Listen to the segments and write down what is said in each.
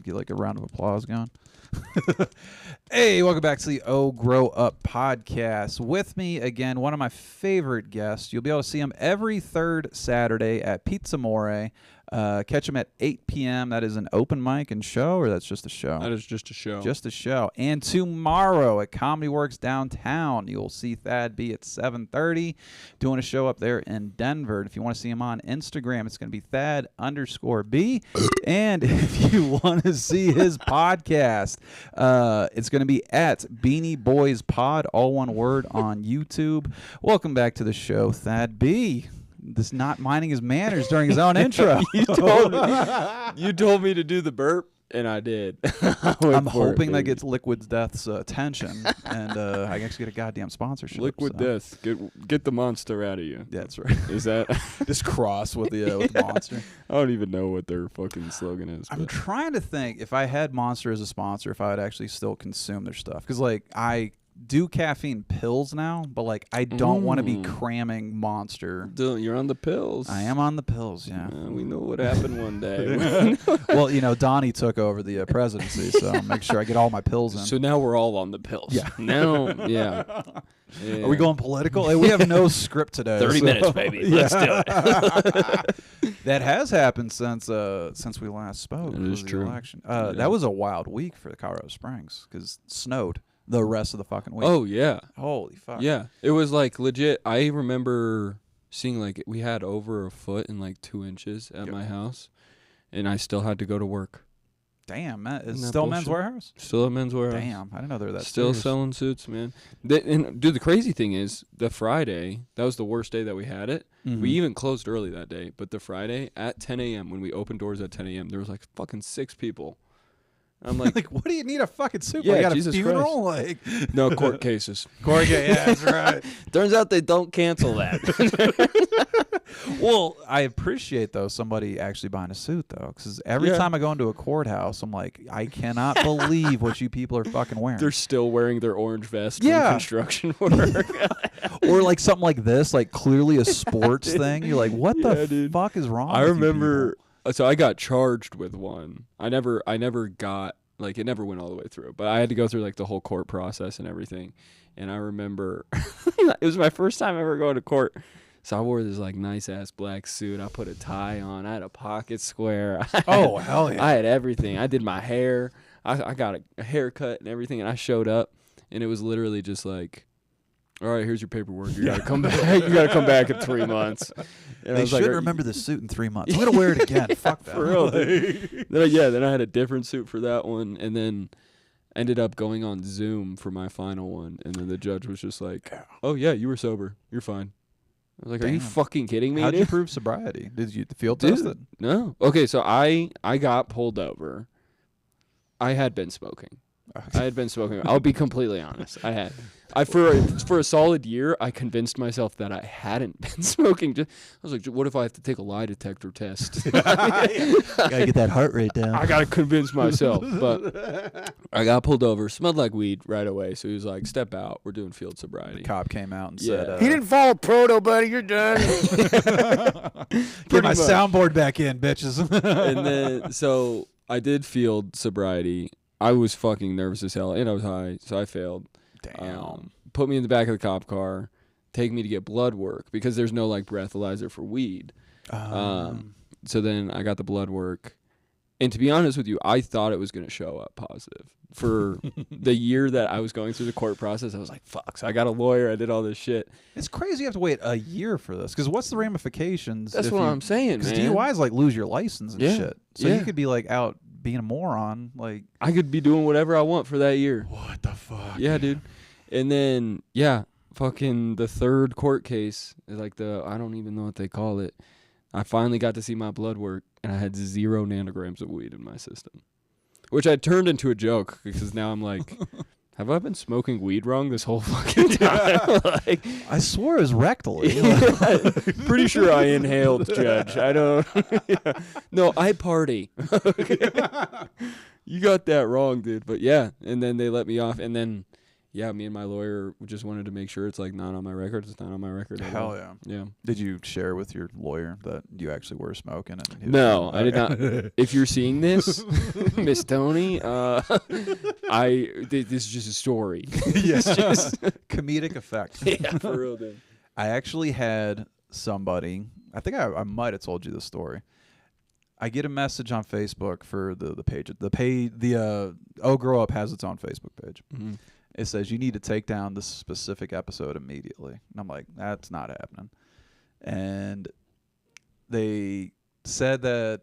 get like a round of applause going. Hey, welcome back to the Oh Grow Up podcast. With me again, one of my favorite guests. You'll be able to see him every third Saturday at Pizza More. Catch him at 8 p.m. That is an open mic and show, or that's just a show? That is just a show. Just a show. And tomorrow at Comedy Works downtown, you'll see Thad B at 7:30 doing a show up there in Denver. If you want to see him on Instagram, it's going to be Thad_B. And if you want to see his podcast, it's going to be at Beanie Boys Pod, all one word, on YouTube. Welcome back to the show, Thad B. This not minding his manners during his own intro. You told me to do the burp, and I did. I'm hoping that gets Liquid Death's attention, and I actually get a goddamn sponsorship. Liquid Death, get the monster out of you. That's right. Is that just cross with the monster? I don't even know what their fucking slogan is. I'm trying to think if I had Monster as a sponsor, if I would actually still consume their stuff, because like I do caffeine pills now, but like I don't want to be cramming Monster. You're on the pills. I am on the pills, yeah. We know what happened one day. Well, you know, Donnie took over the presidency, so I'll make sure I get all my pills in. So now we're all on the pills. Yeah. Now, yeah. Are we going political? Hey, we have no script today. 30 minutes, baby. Let's do it. That has happened since we last spoke. It is true. Election. That was a wild week for the Colorado Springs because it snowed the rest of the fucking week. Oh, yeah. Holy fuck. Yeah. It was like legit. I remember seeing like we had over a foot and like 2 inches at my house, and I still had to go to work. Damn, man. Is it still Men's Warehouse? Still at Men's Warehouse. Damn, I didn't know they were that Still serious. selling suits, man. And dude, the crazy thing is, the Friday, that was the worst day that we had it. Mm-hmm. We even closed early that day, but the Friday at 10 a.m., when we opened doors at 10 a.m., there was like fucking 6 people. I'm like, like, what do you need a fucking suit? Yeah, for? You got Jesus a funeral? Like, no, court cases. court case, yeah, that's right. Turns out they don't cancel that. Well, I appreciate, though, somebody actually buying a suit, though, because every time I go into a courthouse, I'm like, I cannot believe what you people are fucking wearing. They're still wearing their orange vest from construction work. Or like something like this, like clearly a sports thing. You're like, what the fuck is wrong I with remember, you people? so I got charged with one. I never got, like, it never went all the way through, but I had to go through like the whole court process and everything. And I remember it was my first time ever going to court. So I wore this like nice ass black suit. I put a tie on. I had a pocket square. Oh, hell yeah. I had everything. I did my hair. I got a haircut and everything. And I showed up, and it was literally just like, all right, here's your paperwork. You gotta come back. You gotta come back in 3 months. And They should remember this suit in 3 months. I'm gonna wear it again. Fuck that. For real. Then I had a different suit for that one, and then ended up going on Zoom for my final one. And then the judge was just like, "Oh yeah, you were sober. You're fine." I was like, "Are you fucking kidding me?" How'd you prove sobriety? Did you field test it? No. Okay, so I got pulled over. I had been smoking. I'll be completely honest. For a solid year, I convinced myself that I hadn't been smoking. I was like, what if I have to take a lie detector test? Gotta get that heart rate down. I gotta convince myself. But I got pulled over, smelled like weed right away. So he was like, step out. We're doing field sobriety. The cop came out and said, he didn't follow proto, buddy. You're done. Get my soundboard back in, bitches. And then, so I did field sobriety. I was fucking nervous as hell, and I was high, so I failed. Damn. Put me in the back of the cop car, take me to get blood work, because there's no like breathalyzer for weed. So then I got the blood work, and to be honest with you, I thought it was going to show up positive. For the year that I was going through the court process, I was like, fuck, so I got a lawyer, I did all this shit. It's crazy you have to wait a year for this, because what's the ramifications? That's what I'm saying, man. Because DUIs like lose your license and shit. So Yeah. you could be like out being a moron. Like, I could be doing whatever I want for that year. what the fuck? Yeah, dude. And then, fucking the third court case, like I don't even know what they call it. I finally got to see my blood work, and I had 0 nanograms of weed in my system, which I turned into a joke, because now I'm like, have I been smoking weed wrong this whole fucking time? Like, I swore it was rectally. pretty sure I inhaled, Judge. I don't. No, I party. You got that wrong, dude. But yeah, and then they let me off, and then yeah, me and my lawyer just wanted to make sure it's like not on my record. It's not on my record at all. Hell yeah. Yeah. Did you share with your lawyer that you actually were smoking? And he was No, like, I did not. If you're seeing this, Miss Tony, this is just a story. Yes, just comedic effect. Yeah, for real, dude. I actually had somebody, I think I might have told you this story. I get a message on Facebook for the page. Oh Grow Up has its own Facebook page. Mm-hmm. It says you need to take down this specific episode immediately. And I'm like, that's not happening. And they said that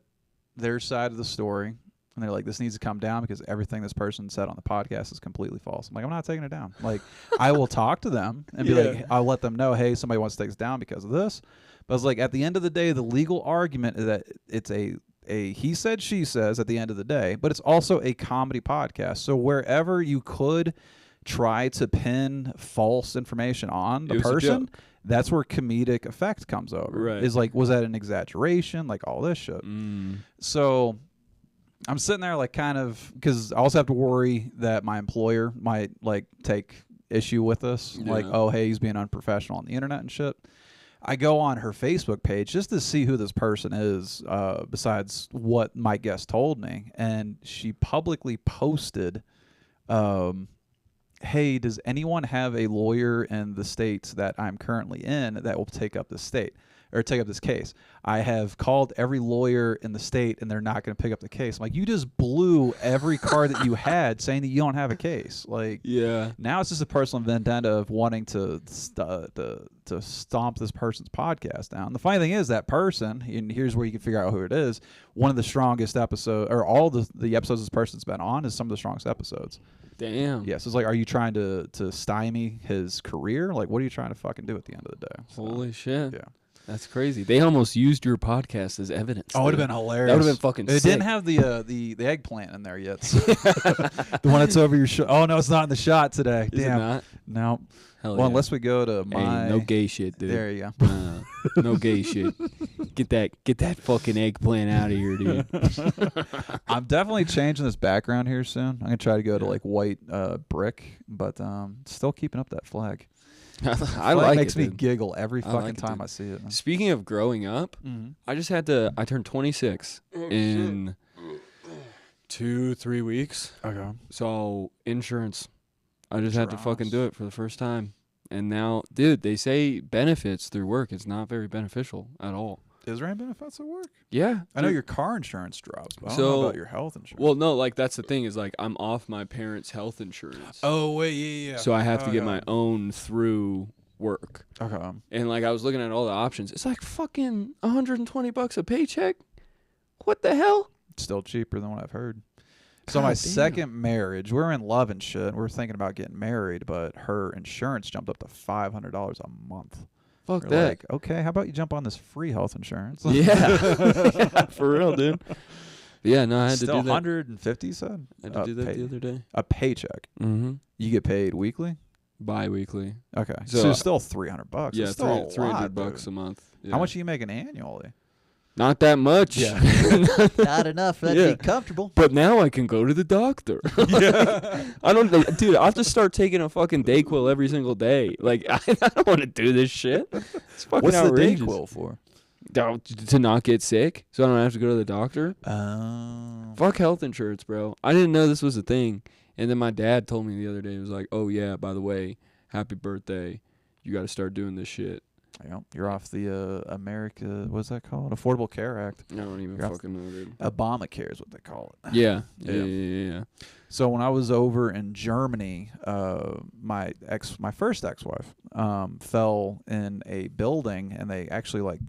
their side of the story, and they're like, this needs to come down because everything this person said on the podcast is completely false. I'm like, I'm not taking it down. Like, I will talk to them and be like, I'll let them know, hey, somebody wants to take this down because of this. But I was like, at the end of the day, the legal argument is that it's a he said, she says at the end of the day, but it's also a comedy podcast. So wherever you could try to pin false information on the person, that's where comedic effect comes over. Right. Is like, was that an exaggeration? Like all this shit. So I'm sitting there like kind of, because I also have to worry that my employer might like take issue with this. Yeah. Like, oh, hey, he's being unprofessional on the internet and shit. I go on her Facebook page just to see who this person is, besides what my guest told me. And she publicly posted, hey, does anyone have a lawyer in the states that I'm currently in that will take up this state or take up this case? I have called every lawyer in the state and they're not going to pick up the case. I'm like, you just blew every card that you had saying that you don't have a case. Like, yeah. Now it's just a personal vendetta of wanting to stomp this person's podcast down. The funny thing is that person, and here's where you can figure out who it is, one of the strongest episodes, or all the episodes this person's been on is some of the strongest episodes. Damn. Yes, it's like, are you trying to stymie his career? Like, what are you trying to fucking do at the end of the day? So, Holy shit. yeah. That's crazy. They almost used your podcast as evidence. Oh, it would have been hilarious. That would have been fucking It sick. didn't have the eggplant in there yet. So. The one that's over your shot. Oh, no, it's not in the shot today. Is Damn. it not? No. Hell Well, yeah. unless we go to my... Hey, no gay shit, dude. There you go. No gay shit. Get that fucking eggplant out of here, dude. I'm definitely changing this background here soon. I'm going to try to go to like white brick, but still keeping up that flag. I like it. Makes me dude. giggle every I fucking like it, time dude. I see it. Speaking of growing up, I turned 26 in 2-3 weeks. Okay. So insurance, I just had to fucking do it for the first time. And now, dude, they say benefits through work. It's not very beneficial at all. Is there any benefits at work? Yeah. I know dude. your car insurance drops, but I don't know about your health insurance. Well, no, like that's the thing is like I'm off my parents' health insurance. Oh, wait, yeah. So I have to get my own through work. Okay. And like I was looking at all the options. It's like fucking $120 a paycheck. What the hell? Still cheaper than what I've heard. So God my damn. second marriage, we're in love and shit. We're thinking about getting married, but her insurance jumped up to $500 a month. Fuck We're that. like, okay, how about you jump on this free health insurance? Yeah. For real, dude. Yeah, no, I had Still to do that. 150, you said? I had to do that the other day. A paycheck. Mm-hmm. You get paid weekly? Bi-weekly. Okay. So, So, it's still $300. Yeah, It's still a lot, $300 dude. a month. Yeah. How much are you making annually? Not that much. Not enough for that to Yeah. be comfortable. But now I can go to the doctor. I don't, dude. I have to start taking a fucking Dayquil every single day. Like I don't want to do this shit. It's fucking What's outrageous. the Dayquil for? To not get sick, so I don't have to go to the doctor. Oh. Fuck health insurance, bro. I didn't know this was a thing, and then my dad told me the other day. He was like, "Oh yeah, by the way, happy birthday. You got to start doing this shit." Yep, you're off the America, what's that called? Affordable Care Act. I don't even You're off- fucking know, dude. Obamacare is what they call it. Yeah. Yeah. Yeah. So when I was over in Germany, my first ex-wife fell in a building, and they actually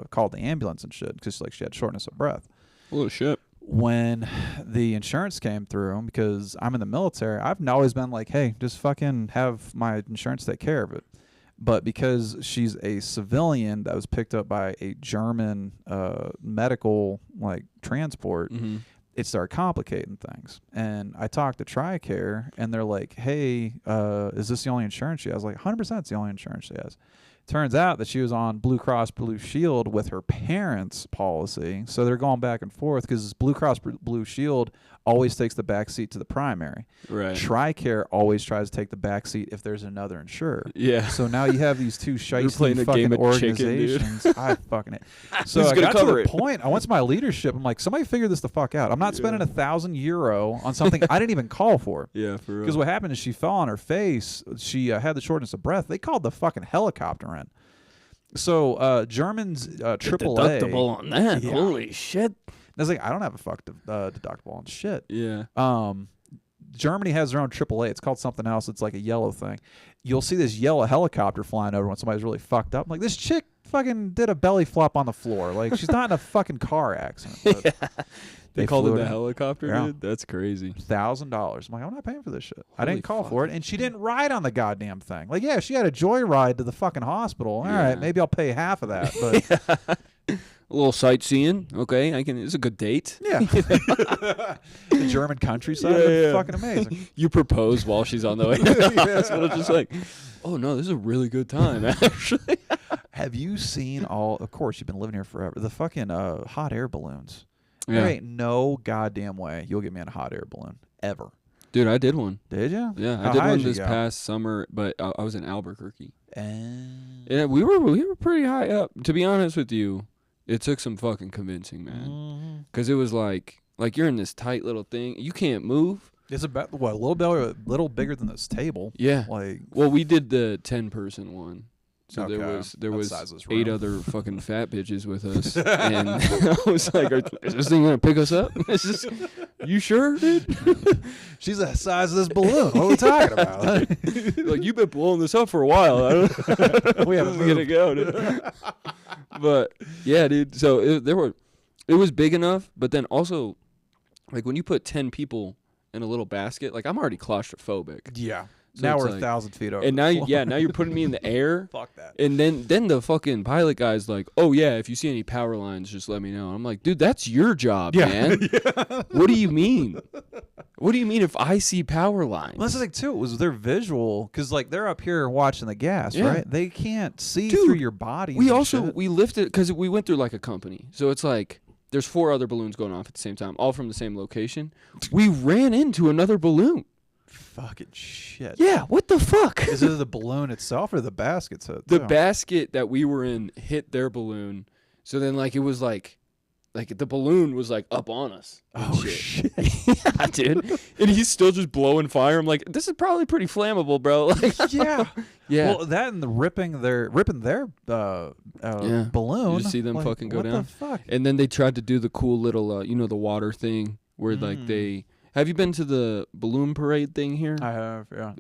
called the ambulance and shit because she had shortness of breath. Oh shit. When the insurance came through, because I'm in the military, I've always been like, hey, just fucking have my insurance take care of it. But because she's a civilian that was picked up by a German medical transport, Mm-hmm. it started complicating things. And I talked to TRICARE, and they're like, hey, is this the only insurance she has? Like, 100% it's the only insurance she has. Turns out that she was on Blue Cross Blue Shield with her parents' policy, so they're going back and forth because Blue Cross Blue Shield always takes the back seat to the primary. Right. TRICARE always tries to take the back seat if there's another insurer. Yeah. So now you have these two playing shiesty a fucking game of chicken, dude. organizations. I fucking it. So Who's I gonna got to cover the it? point. I went to my leadership. I'm like, somebody figure this the fuck out. I'm not spending €1,000 on something I didn't even call for. Yeah, for real. Because what happened is she fell on her face. She had the shortness of breath. They called the fucking helicopter in. So Germans AAA deductible on that. Yeah. Holy shit. I was like, I don't have a deductible on shit. Yeah. Germany has their own AAA. It's called something else. It's like a yellow thing. You'll see this yellow helicopter flying over when somebody's really fucked up. I'm like, this chick fucking did a belly flop on the floor. Like, she's not in a fucking car accident. But They called flew it her the in. helicopter, Yeah. dude? That's crazy. $1,000. I'm like, I'm not paying for this shit. I Holy didn't call fuck. for it, and she didn't ride on the goddamn thing. Like, yeah, she had a joyride to the fucking hospital. All Yeah. right, maybe I'll pay half of that. But A little sightseeing. Okay, it's a good date. yeah, the German countryside, Yeah, is yeah. fucking amazing. You propose while she's on the way to the hospital, just like, oh no, this is a really good time, actually. Have you seen all? Of course, you've been living here forever. The fucking hot air balloons. Yeah. There ain't no goddamn way you'll get me in a hot air balloon ever. Dude, I did one. Did you? Yeah, How I did high one did you this go? past summer, but I was in Albuquerque. And Yeah, we were pretty high up. To be honest with you, it took some fucking convincing, man. Because it was like you're in this tight little thing. You can't move. it's about what a little bigger than this table. Yeah. Like Well, we did the 10-person one. So Okay. there That's was sizeless 8 room. other fucking fat bitches with us, and I was like, "Is this thing gonna pick us up? Is this, you sure, dude? she's the size of this balloon. What are we talking about? Like you've been blowing this up for a while. I don't We haven't This is gonna go, dude." But yeah, dude. So it was big enough, but then also, like when you put 10 people in a little basket, like I'm already claustrophobic. Yeah. So Now it's we're like- 1,000 feet over. And the now, floor. now you're putting me in the air. Fuck that. And then the fucking pilot guy's like, "Oh yeah, if you see any power lines, just let me know." I'm like, "Dude, that's your job, man. What do you mean? What do you mean if I see power lines?" Well, that's the thing too. It was their visual because like they're up here watching the gas, Yeah. right? They can't see Dude, through your body. we lifted because we went through like a company, so it's like there's 4 other balloons going off at the same time, all from the same location. We ran into another balloon. fucking shit. Yeah, what the fuck? Is it the balloon itself or the basket's hit? The too? basket that we were in hit their balloon, so then like it was like the balloon was like up on us. and Oh shit. Yeah, dude. And he's still just blowing fire. I'm like, this is probably pretty flammable, bro. Like, yeah. yeah. Well, that and the ripping their Yeah. balloon. You just see them like, fucking go what down. the fuck? And then they tried to do the cool little, the water thing where like they. Have you been to the balloon parade thing here? I have, yeah.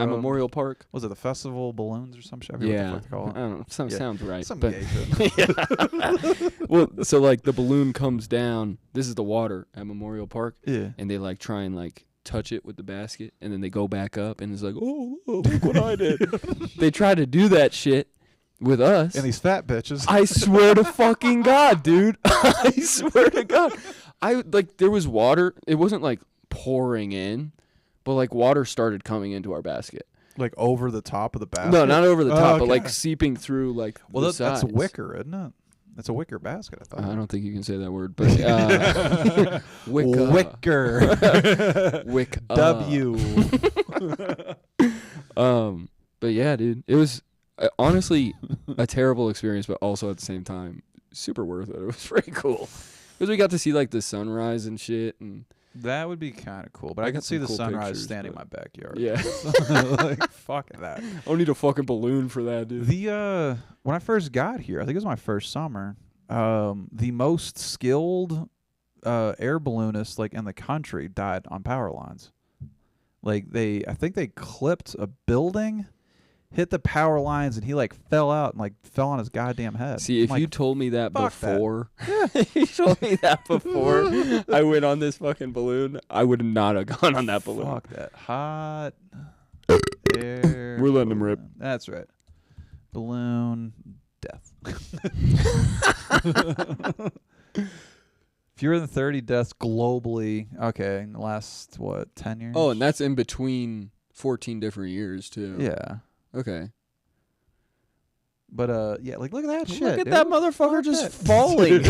At Memorial Park. Was it the festival of balloons or some shit? I forget Yeah, what the fuck they I call it. don't know. Yeah. Sounds right. Some but gay shit. well, so like the balloon comes down. This is the water at Memorial Park, Yeah. and they like try and like touch it with the basket, and then they go back up, and it's like, oh, look what I did. They try to do that shit with us. And these fat bitches. I swear to fucking God, dude. I swear to God. There was water. It wasn't like pouring in, but like water started coming into our basket. like over the top of the basket. No, not over the Oh, top, but like okay. seeping through like Well, the that's sides. wicker, isn't it? That's a wicker basket, I thought. I don't think you can say that word, but wicker. Wicker. Wick. W. But yeah, dude, it was honestly a terrible experience, but also at the same time super worth it. It was pretty cool because we got to see like the sunrise and shit, and That would be kind of cool, but I I can got see some the cool sunrise pictures, standing in but- my backyard. yeah, Like, fuck that. I don't need a fucking balloon for that, dude. The when I first got here, I think it was my first summer. The most skilled air balloonist like in the country died on power lines. Like I think they clipped a building, hit the power lines, and he like fell out and like fell on his goddamn head. See, if I'm you like, told me that fuck that. before, you told me that before I went on this fucking balloon, I would not have gone on that balloon. fuck that hot air. We're letting him rip. balloon. That's right. Balloon death. Fewer than 30 deaths globally. Okay, in the last 10 years? Oh, and that's in between 14 different years too. yeah. Okay. But yeah, like look at that shit. Look at dude. that motherfucker Fuck just that. falling.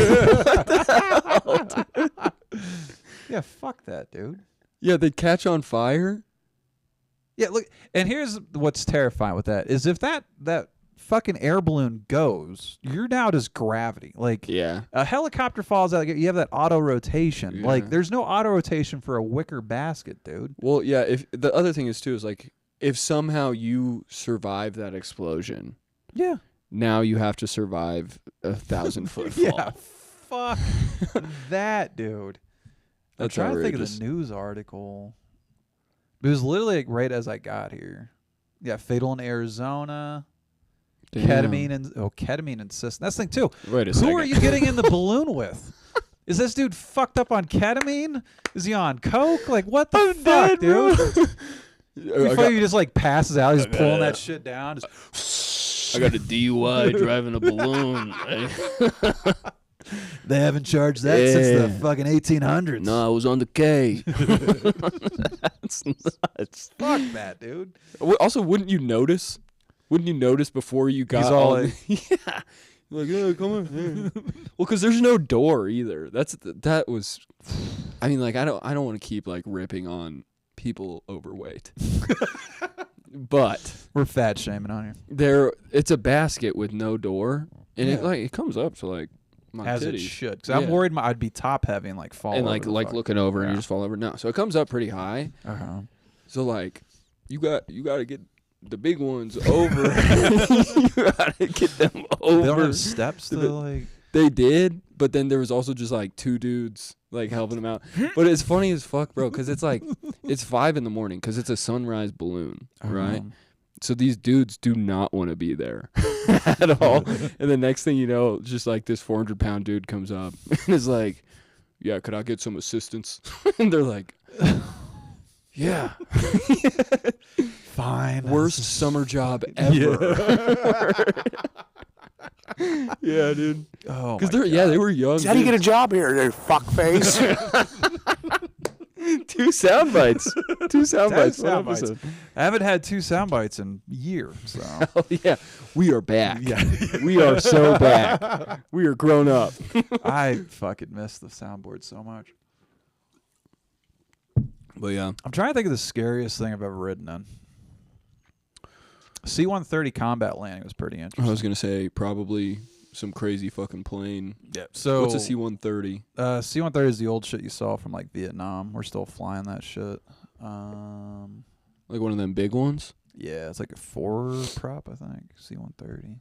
Yeah, fuck that, dude. Yeah, they catch on fire. Yeah, look, and here's what's terrifying with that is if that fucking air balloon goes, you're now just gravity. Like Yeah. a helicopter falls out, you have that auto rotation. Yeah. Like there's no auto rotation for a wicker basket, dude. Well, yeah. If the other thing is too is like if somehow you survive that explosion, Yeah. now you have to survive 1,000-foot fall. Yeah. Fuck that, dude. I'm That's trying to think outrageous. of the news article. It was literally like right as I got here. Yeah, fatal in Arizona. Damn. Ketamine and cysteine. That's the thing too. Wait a Who second. are you getting in the balloon with? Is this dude fucked up on ketamine? Is he on coke? Like what the fuck, dude? Before he just like passes out, he's pulling that shit down. Just, I got a DUI driving a balloon. they haven't charged that since the Yeah. fucking 1800s. No, I was on the K. That's nuts. Fuck that, dude. Also, wouldn't you notice? Wouldn't you notice before you got He's all on like, yeah. You're like, yeah, come on. Yeah. Well, because there's no door either. That was. I mean, like I don't want to keep like ripping on people overweight, but we're fat shaming on here. it's a basket with no door, and Yeah. it comes up to like my As titties. it should. Because I'm Yeah. worried I'd be top heavy and like fall and over like the fuck. looking over and Yeah. you just fall over. No, so it comes up pretty high. Uh-huh. So like you got to get the big ones over. You got to get them They don't over. have steps to like. They did, but then there was also just like two dudes like helping them out. But it's funny as fuck, bro, because it's like it's 5 a.m. because it's a sunrise balloon, right? So these dudes do not want to be there at all. And the next thing you know, just like this 400-pound dude comes up and is like, "Yeah, could I get some assistance?" And they're like, "Yeah, Fine. worst summer job ever." Yeah, dude. Oh, Because my they were young. How do you get a dudes. job here, you fuckface? 2 sound bites. 2 sound bites. One sound bites. episode. I haven't had 2 sound bites in years. So Oh yeah, we are back. yeah, We are so back. We are grown up. I fucking miss the soundboard so much. But yeah, I'm trying to think of the scariest thing I've ever ridden in. C-130 combat landing was pretty I interesting. was gonna say probably some crazy fucking plane. Yeah. So What's a C-130? C-130 is the old shit you saw from like Vietnam. We're still flying that shit. Like one of them big ones? Yeah, it's like a 4 prop, I think. C-130.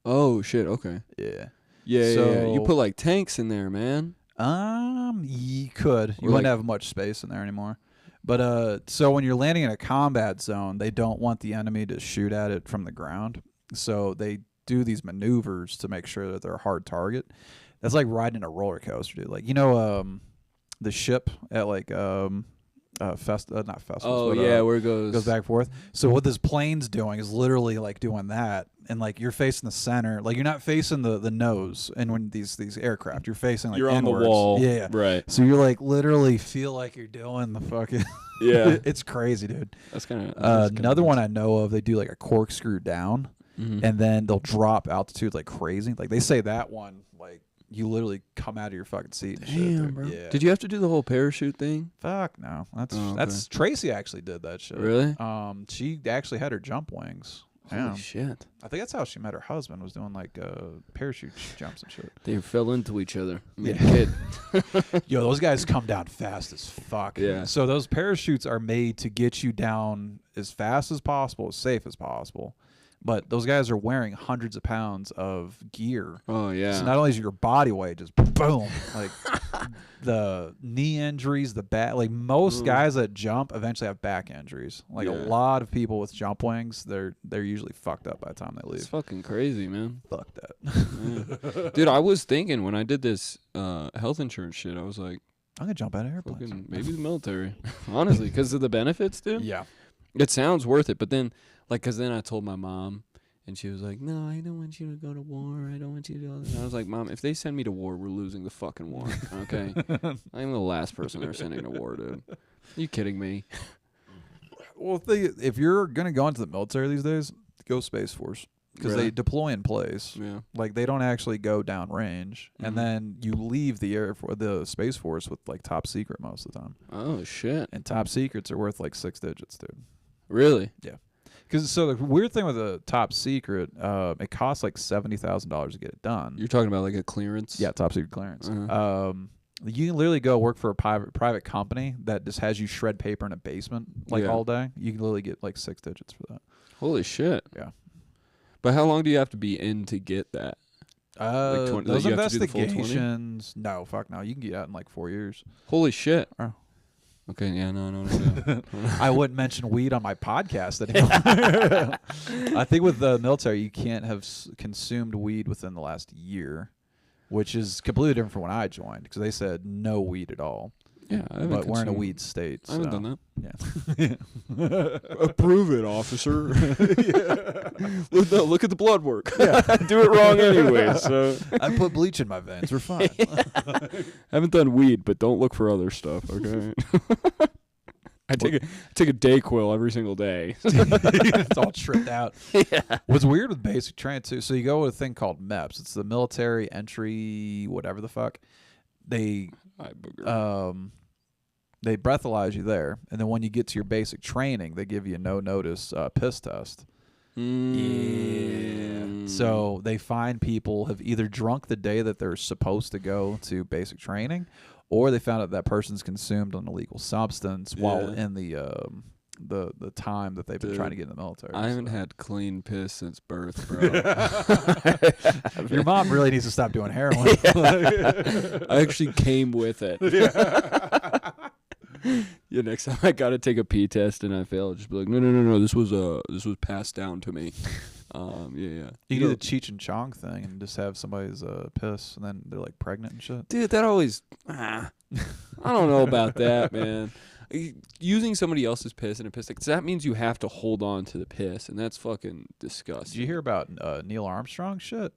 Oh shit. Okay. Yeah. Yeah, yeah. You So- put like tanks in there, man. You could. You Or, wouldn't like- have much space in there anymore. But so when you're landing in a combat zone, they don't want the enemy to shoot at it from the ground. So they do these maneuvers to make sure that they're a hard target. That's like riding a roller coaster, dude. Like the ship at like not festivals. Oh but, yeah, where it goes. goes back and forth. So what this plane's doing is literally like doing that, and like you're facing the center, like you're not facing the nose. And when these aircraft, you're facing like You're on the inwards. wall. Yeah. Right. So you're like literally feel like you're doing the fucking. Yeah. It's crazy, dude. That's kind of Another one I know of, they do like a corkscrew down, Mhm. and then they'll drop altitude like crazy. Like they say that one, like you literally come out of your fucking seat. And shit, Damn, dude. bro. Yeah. Did you have to do the whole parachute thing? Fuck no. That's Oh, okay. that's Tracy actually did that shit. Really? She actually had her jump wings. Yeah. Holy shit. I think that's how she met her husband. Was doing like parachute jumps and shit. They fell into each other. Made Yeah. a kid. Yo, those guys come down fast as fuck. Yeah. So those parachutes are made to get you down as fast as possible, as safe as possible. But those guys are wearing hundreds of pounds of gear. Oh yeah. So not only is your body weight just boom, like the knee injuries, the back, like most guys that jump eventually have back injuries. Like a Yeah. lot of people with jump wings, they're usually fucked up by the time they leave. It's fucking crazy, man. Fuck that. Yeah. Dude, I was thinking when I did this health insurance shit, I was like, I'm gonna jump out of airplanes. fucking maybe the military. Honestly, because of the benefits, dude. Yeah. It sounds worth it, but then, like, because then I told my mom, and she was like, "No, I don't want you to go to war. I don't want you to do all that." And I was like, "Mom, if they send me to war, we're losing the fucking war, okay? I'm the last person they're sending to war, dude. Are you kidding me?" Well, if you're gonna go into the military these days, go Space Force. because Really? they deploy in place. Yeah. Like they don't actually go down range, and Mhm. then you leave the Space Force with like top secret most of the time. Oh shit. And top secrets are worth like 6 digits, dude. Really? Because so the weird thing with a top secret, it costs like $70,000 to get it done. You're talking about like a clearance? Yeah, top secret clearance. Uh-huh. You can literally go work for a private company that just has you shred paper in a basement like Yeah. all day. You can literally get like 6 digits for that. Holy shit. Yeah. But how long do you have to be in to get that? 20 Those you have to do the full 20? investigations, no, fuck no. You can get out in like 4 years. Holy shit. Oh. Okay, yeah, no. I wouldn't mention weed on my podcast anymore. I think with the military, you can't have consumed weed within the last year, which is completely different from when I joined because they said no weed at all. Yeah, I haven't But we're in a consumed- weed state. I haven't so, done Yeah. that. Approve it, officer. Look at the blood work. Do it wrong anyway, so. I put bleach in my veins. We're fine. Haven't done weed, but don't look for other stuff, okay? I take a Dayquil every single day. It's all tripped out. What's weird with basic training too, so you go with a thing called MEPS. It's the military entry, whatever the fuck. They they breathalyze you there, and then when you get to your basic training, they give you a no notice piss test. Mm. So they find people have either drunk the day that they're supposed to go to basic training, or they found out that person's consumed an illegal substance while Yeah. in the time that they've been Dude, trying to get in the military. I haven't so. had clean piss since birth, bro. Your mom really needs to stop doing heroin. I actually came with it. Yeah, next time I gotta take a pee test and I fail, just be like, no, this was passed down to me. Yeah. You can do the Cheech and Chong thing and just have somebody's piss, and then they're like pregnant and shit. Dude, that always. I don't know about that, man. Using somebody else's piss in a piss tank, that means you have to hold on to the piss, and that's fucking disgusting. Did you hear about Neil Armstrong shit?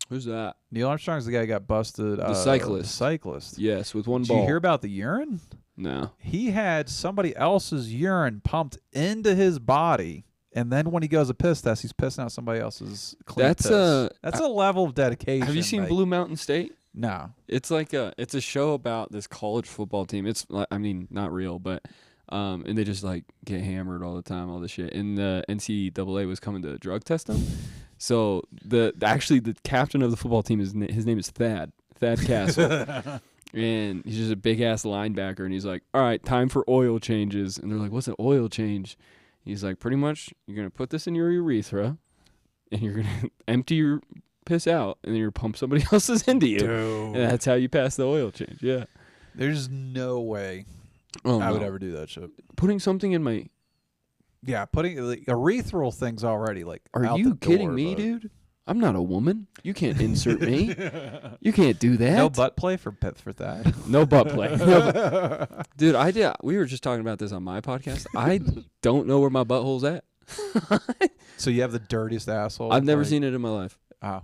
Who's that? Neil Armstrong's the guy who got busted. The cyclist. The cyclist. Yes, with one Did ball. you hear about the urine? No. He had somebody else's urine pumped into his body, and then when he goes to piss test, he's pissing out somebody else's clean That's piss. That's a level of dedication. Have you seen like- Blue Mountain State? No. It's like it's a show about this college football team. It's I mean not real, but and they just like get hammered all the time, all this shit. And the NCAA was coming to drug test them. So the captain of the football team his name is Thad Castle. And he's just a big ass linebacker, and he's like, "All right, time for oil changes." And they're like, "What's an oil change?" He's like, "Pretty much, you're gonna put this in your urethra, and you're gonna empty your piss out, and then you're gonna pump somebody else's into you, and that's how you pass the oil change." Yeah. There's no way Oh, I would no. ever do that shit. Putting something in my. Yeah, putting like, urethral things already like. Are out you the kidding door, me, but- dude? I'm not a woman. You can't insert me. You can't do that. No butt play for that. No butt play. Dude, we were just talking about this on my podcast. I don't know where my butthole's at. So you have the dirtiest asshole. I've never like- seen it in my life. Oh.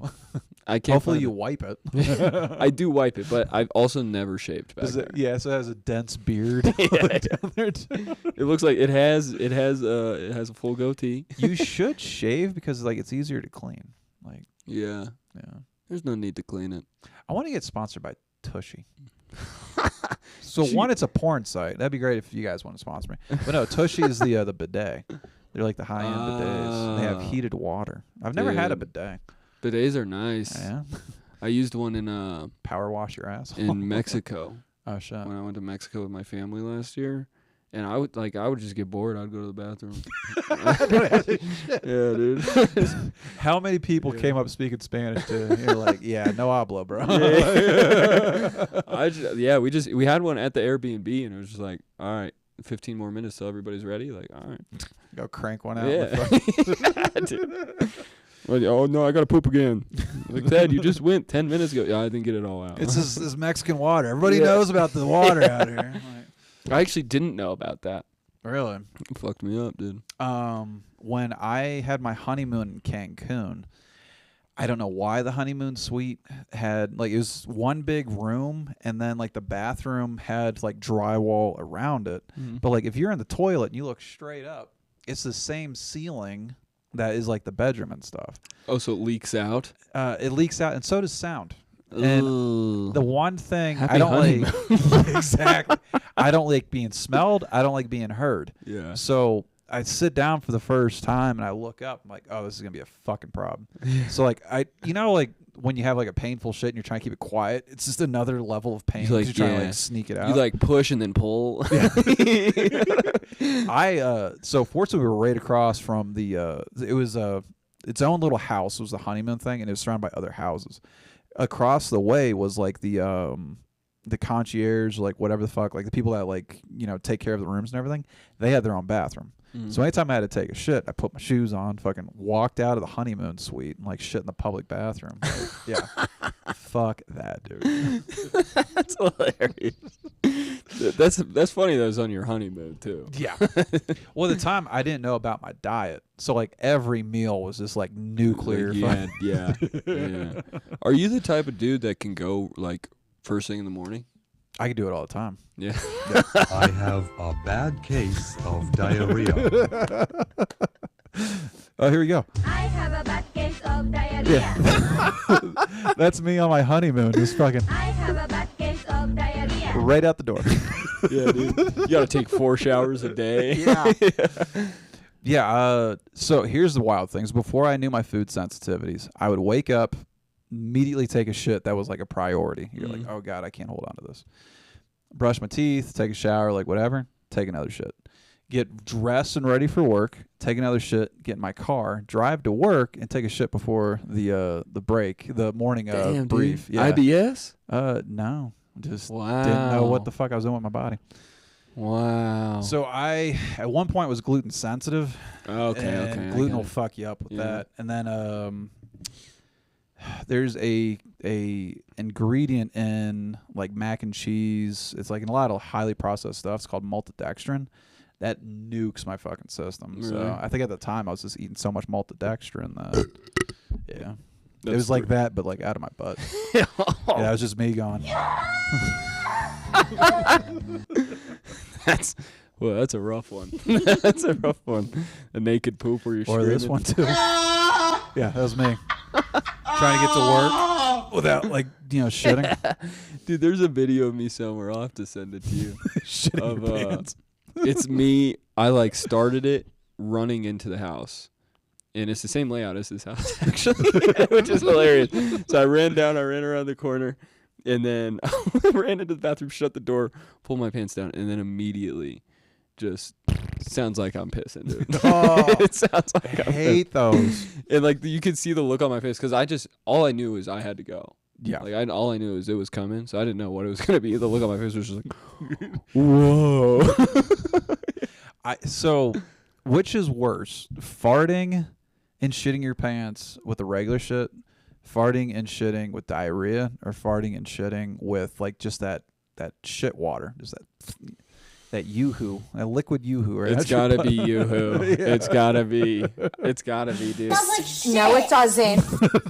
I can't. Hopefully find you it. wipe it. I do wipe it, but I've also never shaved back Does there. it, yeah, so it has a dense beard. down there too. It looks like it has a full goatee. You should shave because like it's easier to clean. Like Yeah. yeah. There's no need to clean it. I want to get sponsored by Tushy. So one, it's a porn site. That'd be great if you guys want to sponsor me. But no, Tushy is the bidet. They're like the high end bidets. And they have Ah. heated water. I've never had a Dude. bidet. Bidets are nice. Yeah. I used one in Power wash your ass. in Mexico Oh shit. when I went to Mexico with my family last year. And I would just get bored. I'd go to the bathroom. Yeah, dude. How many people came up speaking Spanish to you're like, yeah, no hablo, bro. We had one at the Airbnb, and it was just like, all right, 15 more minutes till everybody's ready. Like, all right. Go crank one out. Yeah. Dude. Like, oh no, I gotta poop again. Like, Dad, you just went 10 minutes ago. Yeah, I didn't get it all out. It's this Mexican water. Everybody Yeah. knows about the water out here. Like, I actually didn't know about that. really? It fucked me up, dude. When I had my honeymoon in Cancun, I don't know why the honeymoon suite had like it was one big room and then like the bathroom had like drywall around it. But like if you're in the toilet and you look straight up, it's the same ceiling that is like the bedroom and stuff. Oh, so it leaks out. It leaks out, and so does sound. And Ooh. the one thing Happy I don't honeymoon. like, exactly, I don't like being smelled. I don't like being heard. Yeah. So I sit down for the first time and I look up. I'm like, oh, this is gonna be a fucking problem. So like like when you have like a painful shit and you're trying to keep it quiet, it's just another level of pain. You, like, you're trying to yeah. like sneak it out. You like push and then pull. So fortunately we were right across from the it was its own little house. It was the honeymoon thing, and it was surrounded by other houses. Across the way was like the concierge, like whatever the fuck, like the people that like take care of the rooms and everything. They had their own bathroom. So anytime I had to take a shit, I put my shoes on, fucking walked out of the honeymoon suite and like shit in the public bathroom. Like, yeah, fuck that, dude. That's hilarious. That's funny. That was on your honeymoon too. Yeah. Well, at the time I didn't know about my diet, so like every meal was just like nuclear. Like, yeah. Are you the type of dude that can go like first thing in the morning? I could do it all the time. Yeah. I have a bad case of diarrhea. Oh, here we go. I have a bad case of diarrhea. That's me on my honeymoon, just fucking I have a bad case of diarrhea. right out the door. Yeah, dude. You got to take 4 showers a day. Yeah. Yeah. So here's the wild things. Before I knew my food sensitivities, I would wake up, immediately take a shit that was like a priority. You're like, oh God, I can't hold on to this. Brush my teeth, take a shower, like whatever, take another shit. Get dressed and ready for work, take another shit, get in my car, drive to work, and take a shit before the break, the morning Damn, brief. dude. Yeah. IBS? No. Just Wow. didn't know what the fuck I was doing with my body. Wow. So I, at one point, was gluten sensitive. Okay. And I gluten got will it. fuck you up with Yeah. that. And then there's a ingredient in like mac and cheese. It's like in a lot of highly processed stuff. It's called maltodextrin. That nukes my fucking system. Really? So I think at the time I was just eating so much maltodextrin that yeah. It That's was like the- that, but like out of my butt. Yeah, that was just me going. That's a rough one. That's a rough one. A naked poop where you're Or this screaming. one too. Yeah, that was me. Trying to get to work without like shitting. Dude, there's a video of me somewhere. I'll have to send it to you. Shitting Of, your pants. It's me. I like started it running into the house. And it's the same layout as this house, actually, which is hilarious. So I ran around the corner, and then I ran into the bathroom, shut the door, pulled my pants down, and then immediately just sounds like I'm pissing, dude. Oh, It sounds I like I'm hate those. And like you could see the look on my face because all I knew was I had to go. Yeah. Like all I knew is it was coming, so I didn't know what it was gonna be. The look on my face was just like, whoa. So, which is worse, farting and shitting your pants with the regular shit, farting and shitting with diarrhea, or farting and shitting with like just that shit water, just that yoo-hoo, that liquid yoo-hoo? Right? It's gotta be yoo-hoo. It's gotta be. It's gotta be, dude. No, it doesn't.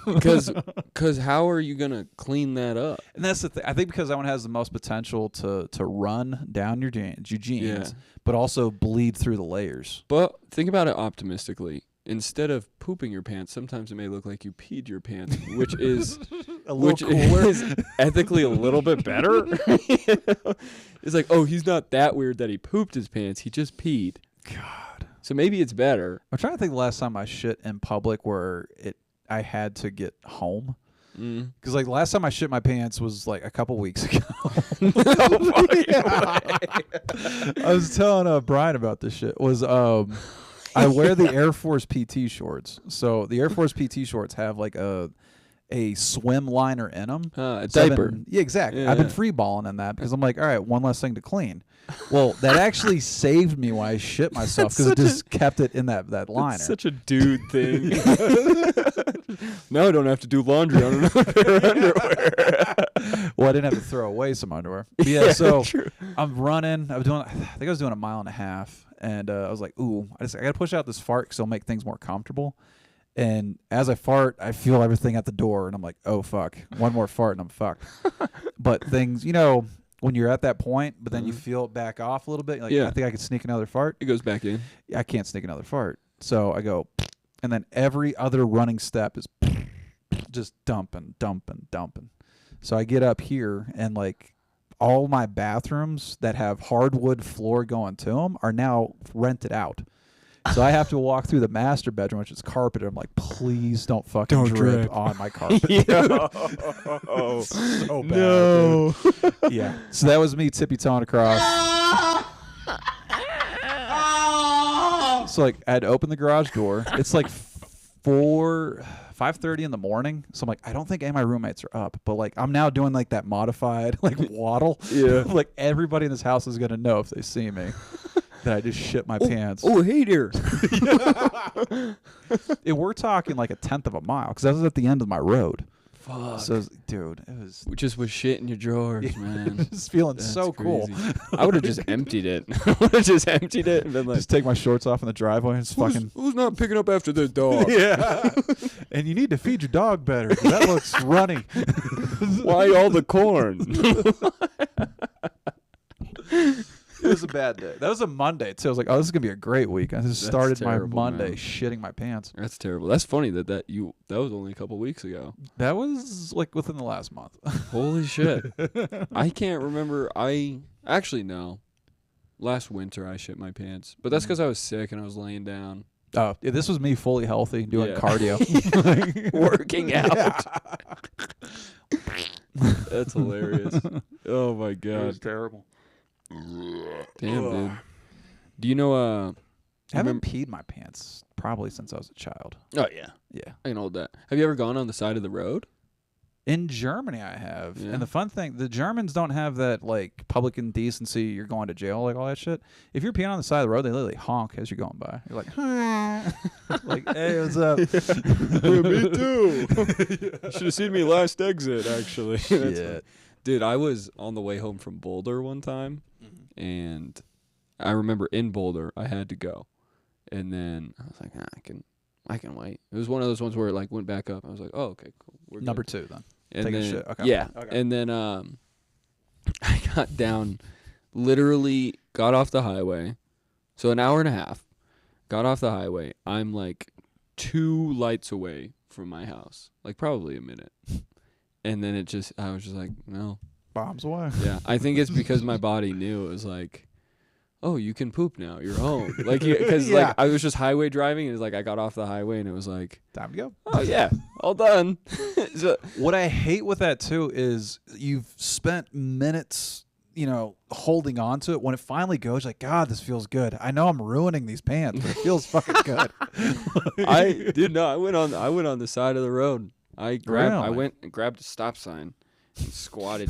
Because how are you gonna clean that up? And that's the thing. I think because that one has the most potential to run down your jeans, Yeah. but also bleed through the layers. But think about it optimistically. Instead of pooping your pants, sometimes it may look like you peed your pants, which is is ethically a little bit better. You know? It's like, oh, he's not that weird that he pooped his pants. He just peed. God. So maybe it's better. I'm trying to think the last time I shit in public where I had to get home. Because like the last time I shit my pants was like a couple weeks ago. I was telling Brian about this shit. I wear the Air Force PT shorts. So the Air Force PT shorts have like a swim liner in them. A So I've diaper. been- yeah, exactly. Yeah, I've been yeah. free balling in that because I'm like, all right, one less thing to clean. Well, that actually saved me when I shit myself because it just kept it in that liner. It's such a dude thing. Now I don't have to do laundry on another pair of underwear. Well, I didn't have to throw away some underwear. But yeah, so true. I'm running. I think I was doing 1.5 miles, and I was like, ooh, I got to push out this fart because it'll make things more comfortable. And as I fart, I feel everything at the door, and I'm like, oh, fuck. One more fart, and I'm fucked. But things, when you're at that point, but then you feel it back off a little bit, you're like, Yeah. I think I could sneak another fart. It goes back in. I can't sneak another fart. So I go, and then every other running step is just dumping. So I get up here, and like all my bathrooms that have hardwood floor going to them are now rented out. So I have to walk through the master bedroom, which is carpeted. I'm like, please don't fucking Don't drip drip. on my carpet. Oh, So bad, no. dude. Yeah. So that was me tippy-toeing across. So like I had to open the garage door. It's like 5:30 in the morning. So I'm like, I don't think any of my roommates are up. But like I'm now doing like that modified like waddle. Yeah. Like everybody in this house is gonna know if they see me that I just shit my pants. Oh, hey there. We're talking like a tenth of a mile because that was at the end of my road. Fuck. So dude, it was Just with shit in your drawers, man. just feeling That's so cool. crazy. I would have just emptied it. I would have just emptied it and been like, Just take my shorts off in the driveway and just fucking. who's not picking up after the dog? Yeah. And you need to feed your dog better 'cause that looks runny. Why all the corn? It was a bad day. That was a Monday too. I was like, oh, this is gonna be a great week. I just That's started my terrible, Monday man. shitting my pants. That's terrible. That's funny that was only a couple weeks ago. That was like within the last month. Holy shit. I can't remember. Actually no. Last winter I shit my pants. But that's because I was sick and I was laying down. Oh, yeah, this was me fully healthy doing Yeah. cardio. Working out. That's hilarious. Oh my god. terrible. Damn, dude. Do you know I haven't peed my pants probably since I was a child. Oh yeah. Yeah. I can hold that. Have you ever gone on the side of the road? In Germany, I have. Yeah. And the fun thing, the Germans don't have that, like, public indecency, you're going to jail, like, all that shit. If you're peeing on the side of the road, they literally honk as you're going by. You're like, like, hey, what's up? Me too. Should have seen me last exit, actually. That's funny. Shit. Dude, I was on the way home from Boulder one time, and I remember in Boulder I had to go, and then I was like, I can wait. It was one of those ones where it like went back up. I was like, oh, okay, cool. We're Number good. 2, then. And Take a then, shit. Okay. Yeah, Okay. and then I got down, literally got off the highway, so an hour and a half, got off the highway. I'm like 2 lights away from my house, like probably a minute. And then I was just like, no. Bombs away. Yeah. I think it's because my body knew it was like, oh, you can poop now. You're home. Like, because Yeah. like I was just highway driving, and it's like I got off the highway, and it was like, Time to go. oh yeah, all done. So, What I hate with that, too, is you've spent minutes, holding on to it. When it finally goes, like, God, this feels good. I know I'm ruining these pants, but it feels fucking good. I did not. I went on the side of the road. I Really? went and grabbed a stop sign, and squatted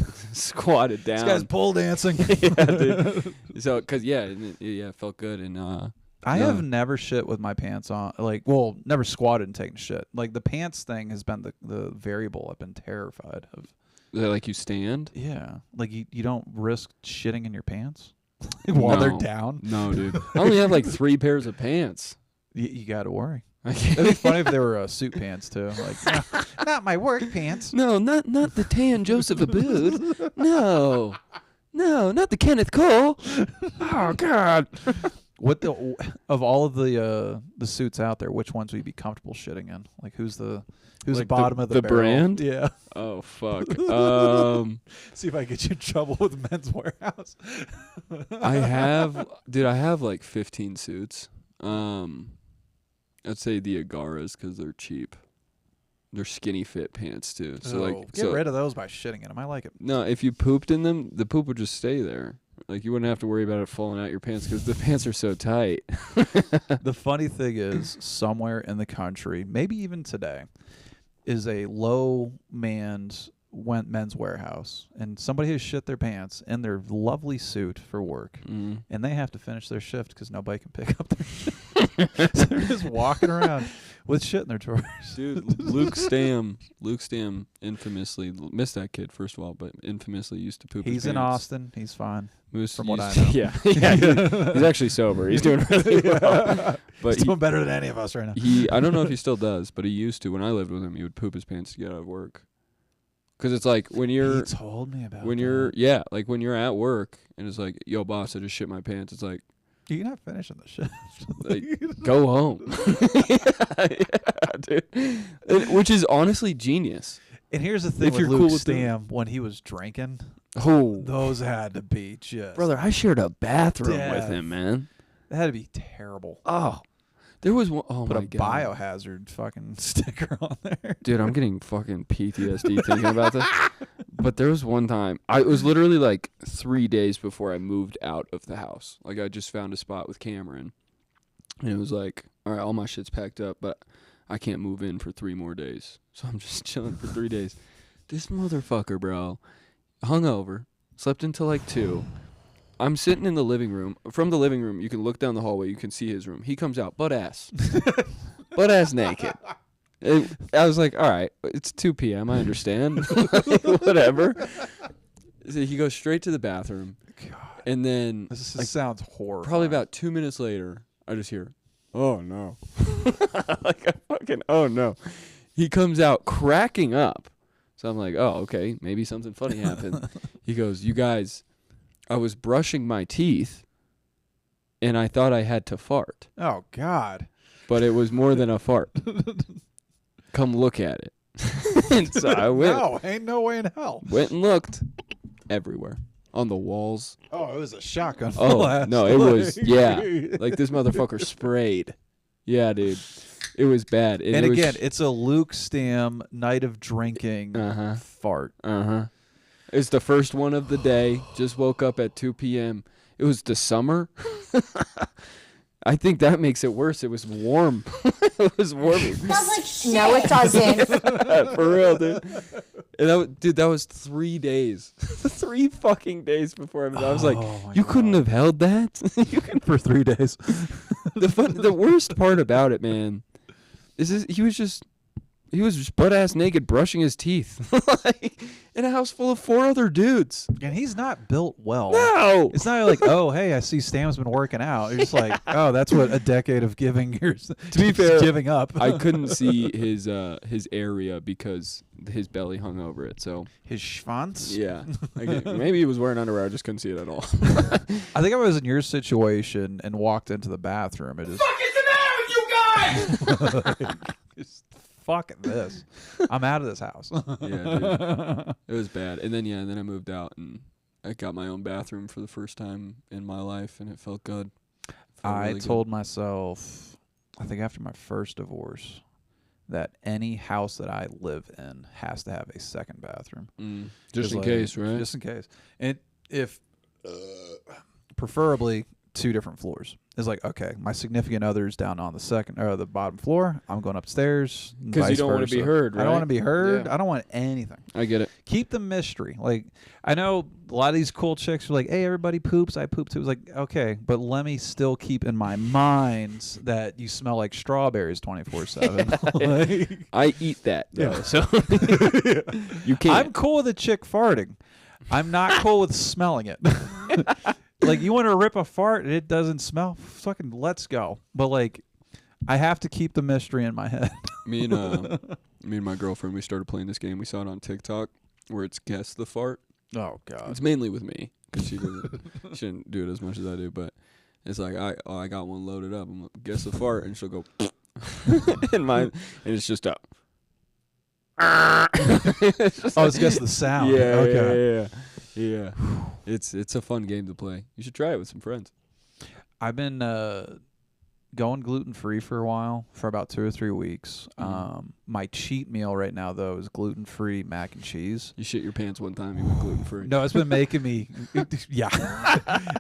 down. This guy's pole dancing. Yeah, dude. So, it felt good, and I No. have never shit with my pants on. Never squatted and taken shit. Like, the pants thing has been the variable I've been terrified of. is that like you stand? Yeah. Like, you don't risk shitting in your pants while they're No. down. No, dude. I only have like 3 pairs of pants. You got to worry. I It'd be can't. funny if they were suit pants, too. Like, not my work pants. No, not the tan Joseph Abboud. No, not the Kenneth Cole. Oh God. What of all of the suits out there, which ones would you be comfortable shitting in? Like, who's the Like the- bottom of the the barrel? brand? Yeah. Oh fuck. See if I get you in trouble with Men's Warehouse. I have like 15 suits. I'd say the Agaras because they're cheap. They're skinny fit pants too. So get rid of those by shitting in them. I like it. No, if you pooped in them, the poop would just stay there. Like you wouldn't have to worry about it falling out your pants because the pants are so tight. The funny thing is, somewhere in the country, maybe even today, is a low-manned Men's Warehouse, and somebody has shit their pants in their lovely suit for work, Mm. and they have to finish their shift because nobody can pick up their shit. So they're just walking around with shit in their drawers. Dude, Luke Stam infamously missed that kid first of all, but infamously used to poop. He's his in pants. Austin. He's fine. Moose from what used I know. Yeah, he's actually sober. He's doing really well. But He's doing better than any of us right now. I don't know if he still does, but he used to. When I lived with him, he would poop his pants to get out of work. Because it's like when He you're told me about when that. you're like when you're at work and it's like, yo boss, I just shit my pants. It's like, You're not finishing the shift. Like, go home. Yeah, dude. Which is honestly genius. And here's the thing If with you're Luke cool with doing- Stam, when he was drinking, Oh, those had to be just... brother, I shared a bathroom with Death. him, man. That had to be terrible. Oh, there was one. Oh Put my a god, biohazard fucking sticker on there. dude, I'm getting fucking PTSD thinking about this. But there was one time, it was literally like 3 days before I moved out of the house. Like I just found a spot with Cameron, and it was like, all right, all my shit's packed up, but I can't move in for 3 more days. So I'm just chilling for 3 days. This motherfucker, bro, hungover, slept until like 2. I'm sitting in the living room. From the living room, you can look down the hallway. You can see his room. He comes out butt ass naked. I was like, all right, it's 2 p.m. I understand. Whatever. So he goes straight to the bathroom. God, And then this like, sounds horrible. probably about 2 minutes later, I just hear, oh, no. Like, I fucking, oh, no. He comes out cracking up. So I'm like, oh, okay, maybe something funny happened. He goes, you guys, I was brushing my teeth, and I thought I had to fart. Oh, God. But it was more than a fart. Come look at it. And so I went. No, ain't no way in hell. Went and looked everywhere. On the walls. Oh, it was a shotgun Oh, blast. no, it was, yeah. Like this motherfucker sprayed. Yeah, dude. It was bad. And again, it's a Luke Stam night of drinking Uh-huh. fart. Uh-huh. It's the first one of the day. Just woke up at 2 p.m. It was the summer. I think that makes it worse. It was warm. It was warm. No, it doesn't. For real, dude. And that was 3 days. 3 fucking days before I was like, Oh, my you couldn't God. have held that? You can, For 3 days. the worst part about it, man, is he was just butt ass naked brushing his teeth. Like, in a house full of 4 other dudes. And he's not built well. No. It's not like, oh, hey, I see Stam's been working out. You're just like, oh, that's what a decade of giving years. To be fair, giving up. I couldn't see his area because his belly hung over it. So His schwanz. yeah, maybe he was wearing underwear. I just couldn't see it at all. I think if I was in your situation and walked into the bathroom, it is. Just fuck this. I'm out of this house. Yeah, dude. It was bad. And then I moved out and I got my own bathroom for the first time in my life, and it felt good. I really good. told myself, I think after my first divorce, that any house that I live in has to have a second bathroom. Just 'Cause, in like, case, right? Just in case. And if, preferably 2 different floors. It's like, okay, my significant other's down on the second or the bottom floor. I'm going upstairs. 'Cause you vice don't wanna be versa. heard, I don't right? want to be heard. Yeah. I don't want anything. I get it. Keep the mystery. Like, I know a lot of these cool chicks are like, hey, everybody poops. I poop too. It's like, okay, but let me still keep in my mind that you smell like strawberries 24/7. Like, I eat that though, Yeah. so you can't. I'm cool with a chick farting. I'm not cool with smelling it. Like, you want to rip a fart and it doesn't smell? Fucking let's go. But, like, I have to keep the mystery in my head. me and my girlfriend, we started playing this game. We saw it on TikTok where it's guess the fart. Oh, God. It's mainly with me because she didn't do it as much as I do. But it's like I got one loaded up. I'm like, guess the fart, and she'll go and it's just a. Oh, it's just the sound. Okay. Yeah. It's a fun game to play. You should try it with some friends. I've been going gluten-free for a while, for about 2 or 3 weeks. My cheat meal right now, though, is gluten-free mac and cheese. You shit your pants one time, you went gluten free. No, it's been making me, yeah,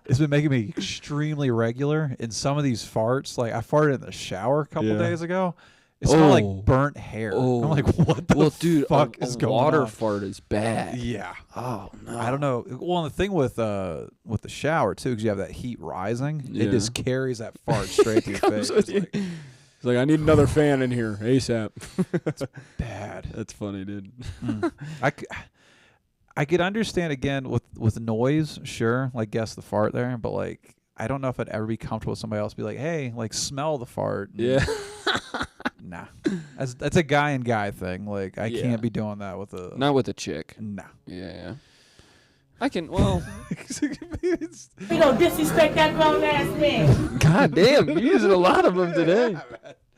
it's been making me extremely regular. In some of these farts, like I farted in the shower a couple days ago. It smelled Oh. like burnt hair. Oh. I'm like, what the dude, fuck a is going water on? fart is bad. Yeah. Oh no. I don't know. Well, and the thing with the shower too, because you have that heat rising, Yeah. it just carries that fart straight to your face. With It's you. like, It's like I need another fan in here ASAP. bad. That's funny, dude. I could understand again with noise, sure, like guess the fart there, but like I don't know if I'd ever be comfortable with somebody else be like, hey, like smell the fart. Yeah. Nah. That's a guy and guy thing. Like I Yeah. can't be doing that with a Not with a chick. nah. Yeah. I can. Well, We don't disrespect that grown ass man. God damn, you're using a lot of them today.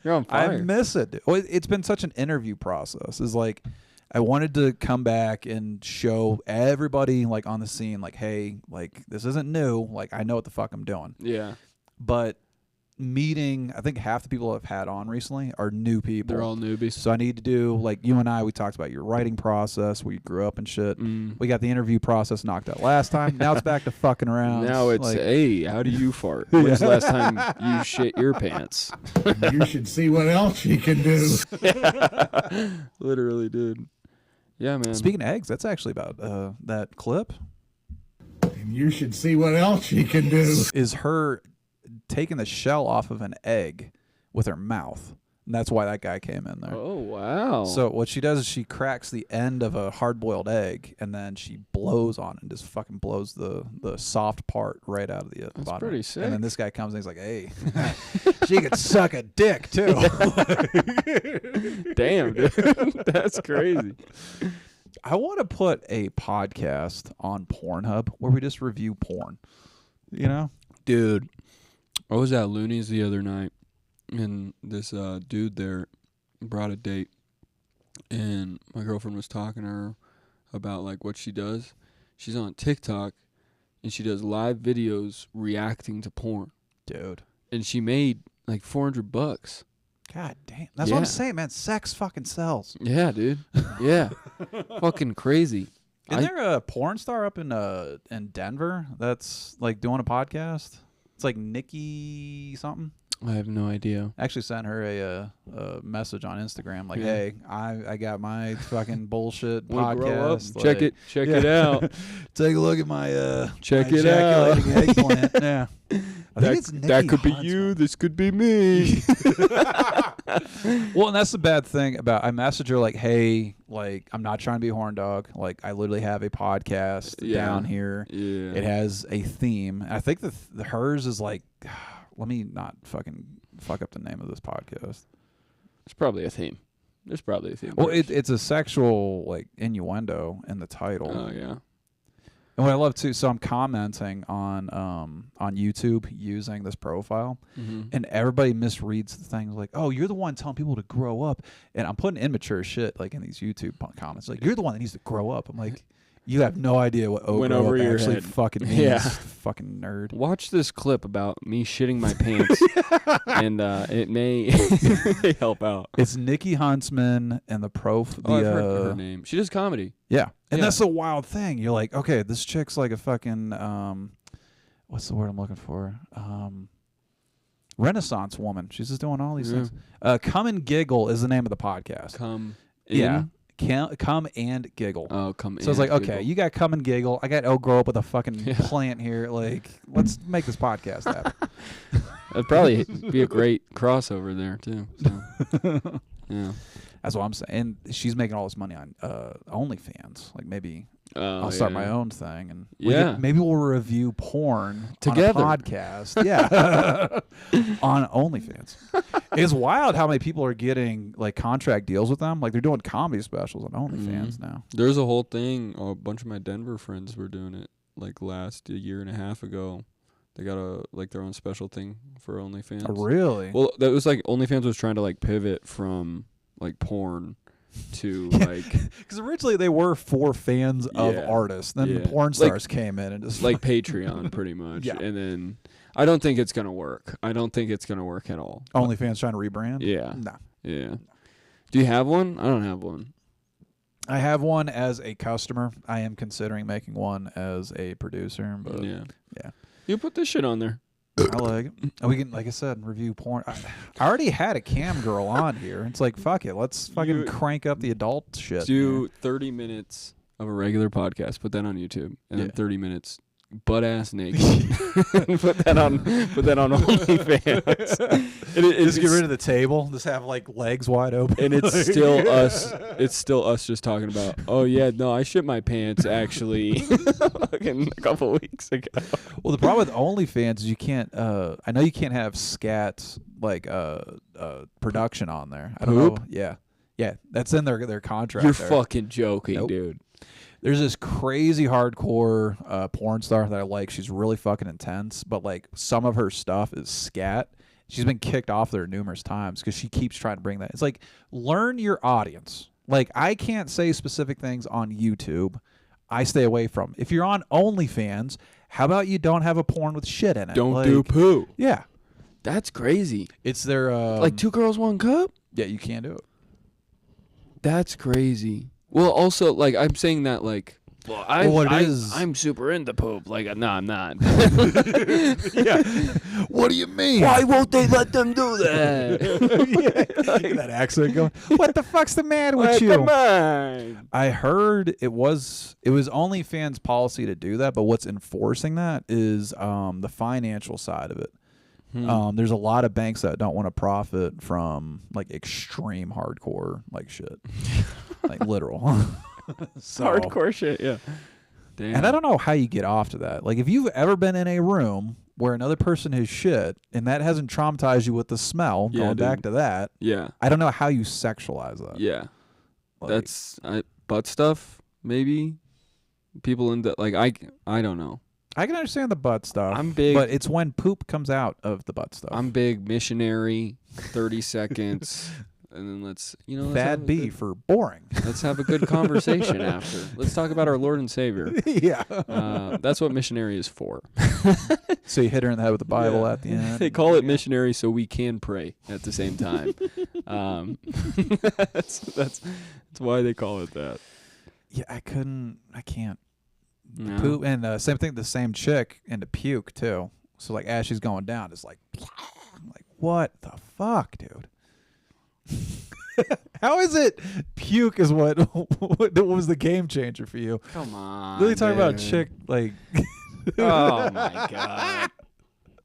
You're on I fire. miss it. Well, it's been such an interview process. It's like I wanted to come back and show everybody like on the scene, like, hey, like this isn't new. Like I know what the fuck I'm doing. Yeah, But meeting, I think half the people I've had on recently are new people. they're all newbies. So I need to do like you and I. We talked about your writing process, where you grew up and shit. We got the interview process knocked out last time. Now it's back to fucking around. Now it's, like, hey, how do you fart? When's the last time you shit your pants? You should see what else she can do. Literally, dude. Yeah, man. speaking of eggs, that's actually about that clip. And you should see what else she can do. Is her taking the shell off of an egg with her mouth. And that's why that guy came in there. Oh, wow. So what she does is she cracks the end of a hard-boiled egg, and then she blows on it and just fucking blows the soft part right out of the bottom. pretty And sick. then this guy comes and he's like, hey, she could suck a dick, too. Damn, dude. That's crazy. I want to put a podcast on Pornhub where we just review porn. You know? Dude, I was at Looney's the other night, and this dude there brought a date, and my girlfriend was talking to her about like what she does. She's on TikTok, and she does live videos reacting to porn, Dude. and she made like $400. God damn. That's what I'm Yeah. saying, man. Sex fucking sells. Yeah, dude. Yeah, fucking crazy. Isn't there a porn star up in Denver that's like doing a podcast? It's like Nikki something. I have no idea. I actually sent her a message on Instagram like, Yeah. "Hey, I got my fucking bullshit Wanna grow up? podcast. Check like, it out. Take a look at my Check my it out. ejaculating eggplant." Yeah, I think it's Nikki that could be Huntsman. you. This could be me. Well, and that's the bad thing about I messaged her like, "Hey, like I'm not trying to be a horn dog. Like I literally have a podcast Yeah. down here. Yeah. It has a theme. I think the hers is like, let me not fucking fuck up the name of this podcast. There's probably a theme. There's probably a theme. Well, first. it's a sexual like innuendo in the title. Oh yeah. And what I love too, so I'm commenting on YouTube using this profile, and everybody misreads the things like, "Oh, you're the one telling people to grow up," and I'm putting immature shit like in these YouTube comments, like, "You're the one that needs to grow up." I'm like, you have no idea what Went grow over up your actually head. fucking means. Yeah. Fucking nerd. Watch this clip about me shitting my pants, and it may help out. It's Nikki Huntsman and the I've heard her name. She does comedy. Yeah. And Yeah. that's a wild thing. You're like, okay, this chick's like a fucking what's the word I'm looking for? Renaissance woman. She's just doing all these Yeah. things. Come and Giggle is the name of the podcast. Come in. Yeah. Come and Giggle. Oh, come in. So it's like, okay, you got Come and Giggle. I got Grow Up with a fucking Yeah. plant here. Like, let's make this podcast happen. That'd probably be a great crossover there too. So. Yeah. That's what I'm saying. And she's making all this money on OnlyFans. Like maybe Oh, I'll start yeah. my own thing, and Yeah. maybe we'll review porn Together. on a podcast. Yeah, on OnlyFans. It's wild how many people are getting like contract deals with them. Like they're doing comedy specials on OnlyFans now. There's a whole thing. A bunch of my Denver friends were doing it like last a year and a half ago. They got their own special thing for OnlyFans. Oh, really? Well, that was like OnlyFans was trying to like pivot from like porn to like Because originally they were for fans of Yeah. artists. Then Yeah. the porn Like- stars came in and just like Patreon pretty much. Yeah. And then I don't think it's gonna work. I don't think it's gonna work at all. OnlyFans trying to rebrand. Yeah. No. Yeah. Do you have one? I don't have one. I have one as a customer. I am considering making one as a producer, but Yeah. yeah. You put this shit on there. I like it. And we can, like I said, review porn. I already had a cam girl on here. It's like, fuck it. Let's fucking You- crank up the adult shit. Do 30 minutes of a regular podcast, put that on YouTube, and then Yeah. 30 minutes butt ass naked. put that on OnlyFans. Just get rid of the table. Just have like legs wide open. And it's still us. It's still us just talking about. Oh yeah, no, I shit my pants actually, fucking a couple weeks ago. Well, the problem with OnlyFans is you can't. I know you can't have scat like production on there. I don't Poop? know. Yeah, yeah, that's in their contract. You're there. fucking joking, Nope. dude. There's this crazy hardcore porn star that I like. She's really fucking intense, but like some of her stuff is scat. She's been kicked off there numerous times because she keeps trying to bring that. It's like, learn your audience. Like, I can't say specific things on YouTube. I stay away from. If you're on OnlyFans, how about you don't have a porn with shit in it? Don't do poo. Yeah. That's crazy. It's their... Like 2 girls, 1 cup? Yeah, you can't do it. That's crazy. Well, also, like, I'm saying that, like... Well, I'm super into poop. Like, no, I'm not. Yeah. What do you mean? Why won't they let them do that? Yeah. That accent going. What the fuck's the matter with you? Come on. I heard it was OnlyFans policy to do that, but what's enforcing that is the financial side of it. There's a lot of banks that don't want to profit from like extreme hardcore like shit, like literal. So, Hardcore shit, yeah. Damn. and I don't know how you get off to that. Like, if you've ever been in a room where another person has shit and that hasn't traumatized you with the smell, Yeah, going dude. back to that, Yeah. I don't know how you sexualize that. Yeah. Like, That's butt stuff, maybe. People into like I don't know. I can understand the butt stuff. I'm big- but it's when poop comes out of the butt stuff. I'm big missionary, 30 seconds, and then let's Thad B for boring. Let's have a good conversation after. Let's talk about our Lord and Savior. Yeah. That's what missionary is for. So you hit her in the head with the Bible at the end. They call it missionary so we can pray at the same time. That's why they call it that. Yeah, I can't. No. Poop and same thing. The same chick and to puke too. So like as she's going down, it's like what the fuck, dude? How is it? Puke is what was the game changer for you? Come on. Really talking about a dude. chick like. Oh my god.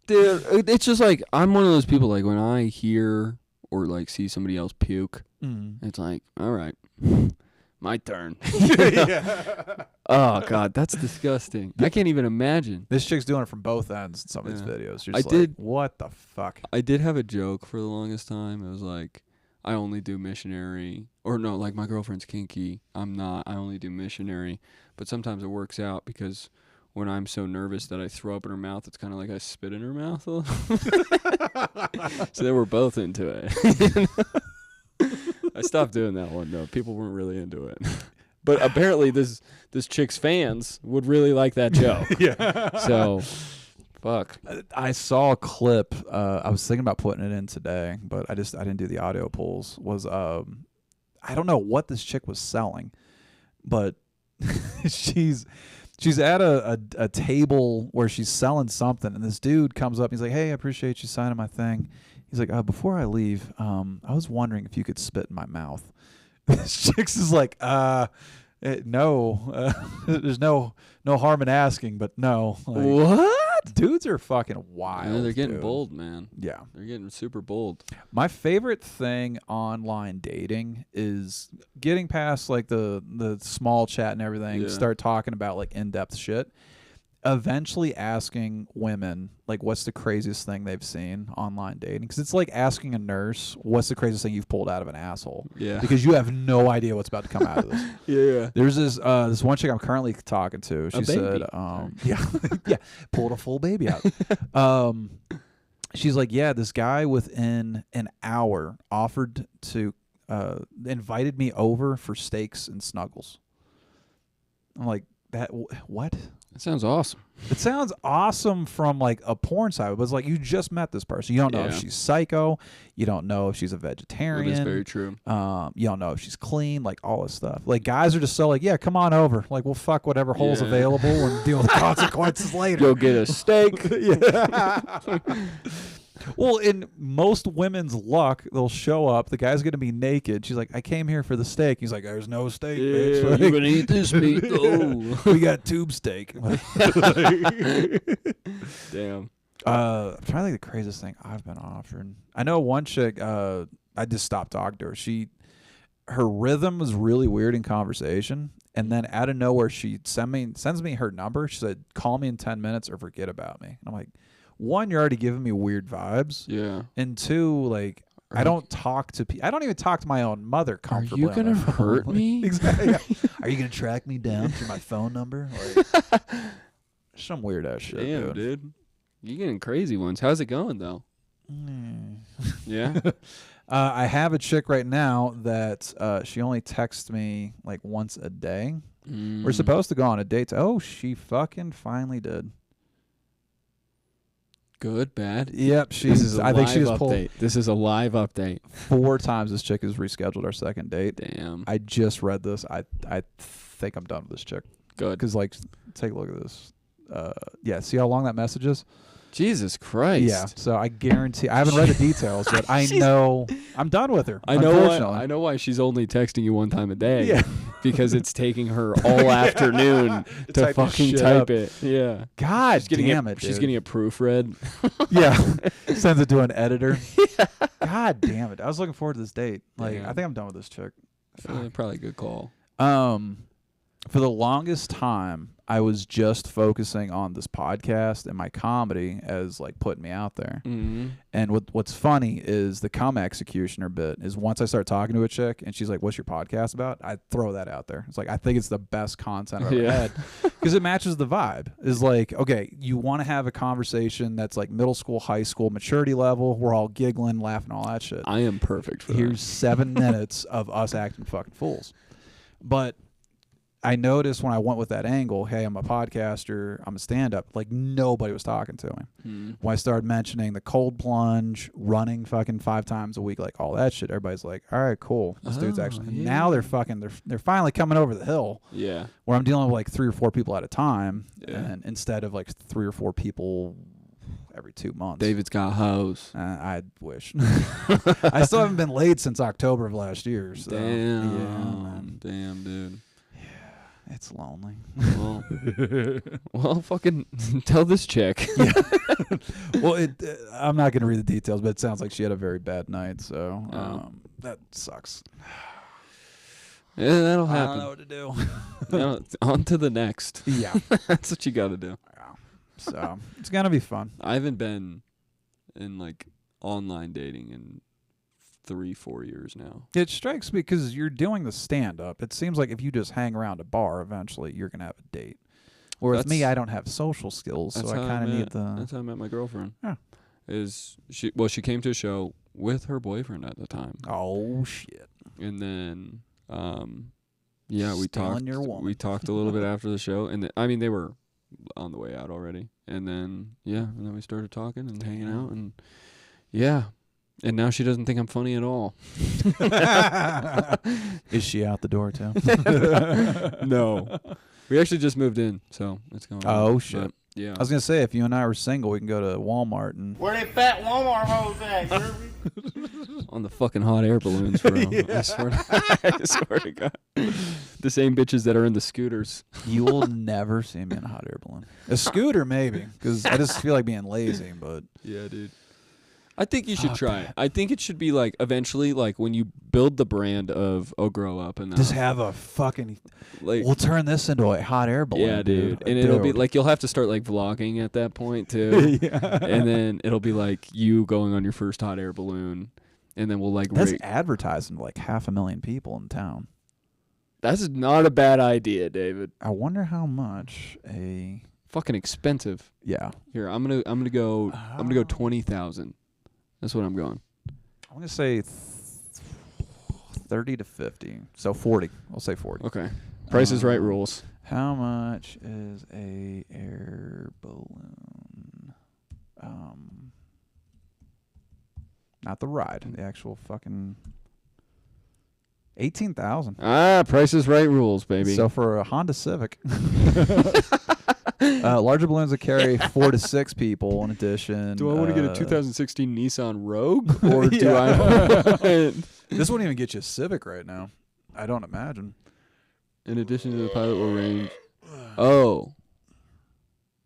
Dude, it's just like I'm one of those people like when I hear or like see somebody else puke, it's like, all right, my turn. Oh god, that's disgusting. I can't even imagine. This chick's doing it from both ends in some of these Yeah. videos. You're I just like, did- what the fuck? I did have a joke for the longest time. It was like, I only do missionary. Or no, like my girlfriend's kinky. I'm not. I only do missionary. But sometimes it works out because when I'm so nervous that I throw up in her mouth, it's kind of like I spit in her mouth. So they were both into it. I stopped doing that one, though. People weren't really into it. But apparently this chick's fans would really like that joke. Yeah. So, fuck. I saw a clip. I was thinking about putting it in today, but I didn't do the audio polls. Was I don't know what this chick was selling, but she's at a table where she's selling something, and this dude comes up. And he's like, "Hey, I appreciate you signing my thing." He's like, "Before I leave, I was wondering if you could spit in my mouth." This chick's is like, no, there's no harm in asking, but no. Like, What? dudes are fucking wild. Yeah, they're getting dude. bold, man. Yeah. They're getting super bold. My favorite thing online dating is getting past like the small chat and everything, Yeah. start talking about like in-depth shit. Eventually asking women like what's the craziest thing they've seen online dating, because it's like asking a nurse what's the craziest thing you've pulled out of an asshole, Yeah. because you have no idea what's about to come out of this. Yeah. There's this one chick I'm currently talking to. She said, baby. yeah, yeah, pulled a full baby out. She's like, yeah, this guy within an hour offered to invited me over for steaks and snuggles. I'm like, what? That sounds awesome. It sounds awesome from like a porn side, but it's like you just met this person. You don't know if Yeah. she's psycho. You don't know if she's a vegetarian. That is very true. You don't know if she's clean, like all this stuff. Like guys are just so like, yeah, come on over. Like we'll fuck whatever holes Yeah. available and deal with the consequences later. Go get a steak. Yeah. Well, in most women's luck, they'll show up. The guy's gonna be naked. She's like, I came here for the steak. He's like, there's no steak, bitch. Yeah, Like, you're gonna eat this meat though. we got tube steak. Damn. I'm trying to think of the craziest thing I've been offered. I know one chick, I just stopped talking to her. Her rhythm was really weird in conversation, and then out of nowhere she sends me her number. She said, call me in 10 minutes or forget about me. And I'm like, one, you're already giving me weird vibes, Yeah. and two, like, I don't talk to people. I don't even talk to my own mother comfortably. you on gonna the phone. hurt me? Exactly. Yeah. Are you gonna track me down through my phone number? Like, some weird ass shit. Damn, dude. You getting crazy ones. How's it going though? Yeah. I have a chick right now that she only texts me like once a day. We're supposed to go on a date. Oh, she fucking finally did. Good, bad. Yep, I think she just pulled update. This is a live update. 4 times. This chick has rescheduled our second date. Damn. I just read this. I think I'm done with this chick. Good. Because like, take a look at this. Yeah, see how long that message is? Jesus Christ. Yeah. So I guarantee I haven't read the details, but I know I'm done with her. I know why she's only texting you one time a day. Yeah. Because it's taking her all afternoon to type this fucking shit type up. it. Yeah. God She's damn it, She's dude. getting it proofread. Yeah. Sends it to an editor. God damn it. I was looking forward to this date. Like, Yeah. I think I'm done with this chick. Probably a good call. For the longest time, I was just focusing on this podcast and my comedy as like putting me out there. Mm-hmm. And what's funny is the cum executioner bit is once I start talking to a chick and she's like, "What's your podcast about?" I throw that out there. It's like I think it's the best content I've ever Yeah. had because it matches the vibe. Is like, okay, you want to have a conversation that's like middle school, high school maturity level. We're all giggling, laughing, all that shit. I am perfect for Here's 7 minutes of us acting fucking fools. But I noticed when I went with that angle, hey, I'm a podcaster, I'm a stand-up, like nobody was talking to me. that. When I started mentioning the cold plunge, running fucking 5 times a week, like all that shit, everybody's like, all right, cool. This dude's actually, and now they're fucking, they're finally coming over the hill Yeah. where I'm dealing with like 3 or 4 people at a time. Yeah. And instead of like 3 or 4 people every 2 months. David's got hoes. I wish. I still haven't been laid since October of last year. So, Damn. yeah, man. Damn, dude. It's lonely. Well, fucking tell this chick. Well, I'm not going to read the details, but it sounds like she had a very bad night. So that sucks. Yeah, that'll I don't happen. know what to do. No, on to the next. Yeah. That's what you got to do. So it's going to be fun. I haven't been in like online dating in 3-4 years now. It strikes me because you're doing the stand-up. It seems like if you just hang around a bar, eventually you're going to have a date. Whereas me, I don't have social skills, so I kind of need the... That's how I met my girlfriend. Yeah. She came to a show with her boyfriend at the time. Oh, shit. And then, we Stealing your woman. We talked a little bit after the show, and they were on the way out already. And then, and then we started talking and hanging out, and and now she doesn't think I'm funny at all. Is she out the door, too? No. We actually just moved in, so it's going on. Oh, shit. But, yeah. I was going to say, if you and I were single, we can go to Walmart and... Where they fat Walmart hoes at, you hear me? On the fucking hot air balloons, bro. I swear to God. The same bitches that are in the scooters. You will never see me in a hot air balloon. A scooter, maybe, because I just feel like being lazy, but... Yeah, dude. I think you should try it. I think it should be like eventually, like when you build the brand of Grow Up and Just have a fucking... like We'll turn this into a hot air balloon, yeah, dude. And it'll be like you'll have to start like vlogging at that point too. And then it'll be like you going on your first hot air balloon, and then we'll like That's advertising to like 500,000 people in town. That's not a bad idea, David. I wonder how much a... Fucking expensive. Yeah. Here, I'm gonna go 20,000. That's what I'm going. I'm going to say 30 to 50. So 40. I'll say 40. Okay. Price is Right rules. How much is a air balloon? Not the ride. The actual fucking... 18,000. Price is Right rules, baby. So for a Honda Civic, larger balloons that carry 4 to 6 people in addition. Do I want to get a 2016 Nissan Rogue, or do I? This wouldn't even get you a Civic right now. I don't imagine. In addition to the pilot will range. Oh,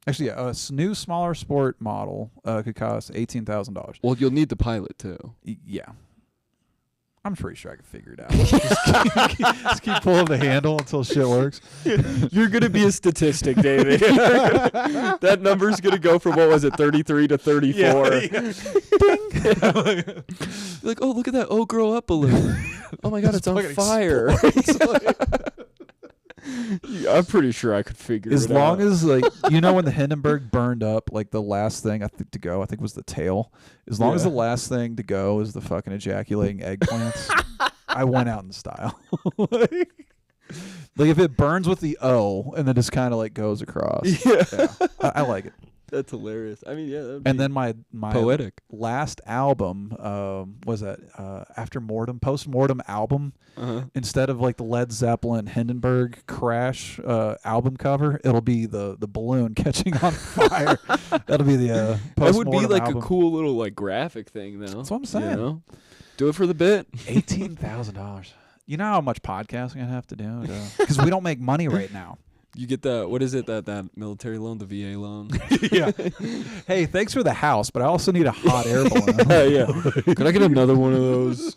Actually, yeah, a new smaller sport model could cost $18,000. well, you'll need the pilot too. Yeah. I'm pretty sure I can figure it out. Just keep pulling the handle until shit works. You're gonna be a statistic, David. That number's gonna go from what was it, 33 to 34. Like, oh, look at that! Oh, Grow Up balloon. Oh my God, it's on fire. I'm pretty sure I could figure As it long out. as when the Hindenburg burned up, like the last thing I think to go, I think was the tail. As long as the last thing to go is the fucking ejaculating eggplants, I went out in style. Like if it burns with the O and then just kind of like goes across. Yeah. I like it. That's hilarious. I mean, yeah. And then my poetic. last album was that after mortem post-mortem album. Instead of like the Led Zeppelin Hindenburg crash album cover, it'll be the balloon catching on fire. That'll be the that would be like album. a cool little like graphic thing, though. That's what I'm saying. You know? Do it for the bit. $18,000. You know how much podcasting I have to do because we don't make money right now. You get the what is it that military loan, the VA loan? Yeah. Hey, thanks for the house, but I also need a hot air balloon. Yeah. Could I get another one of those?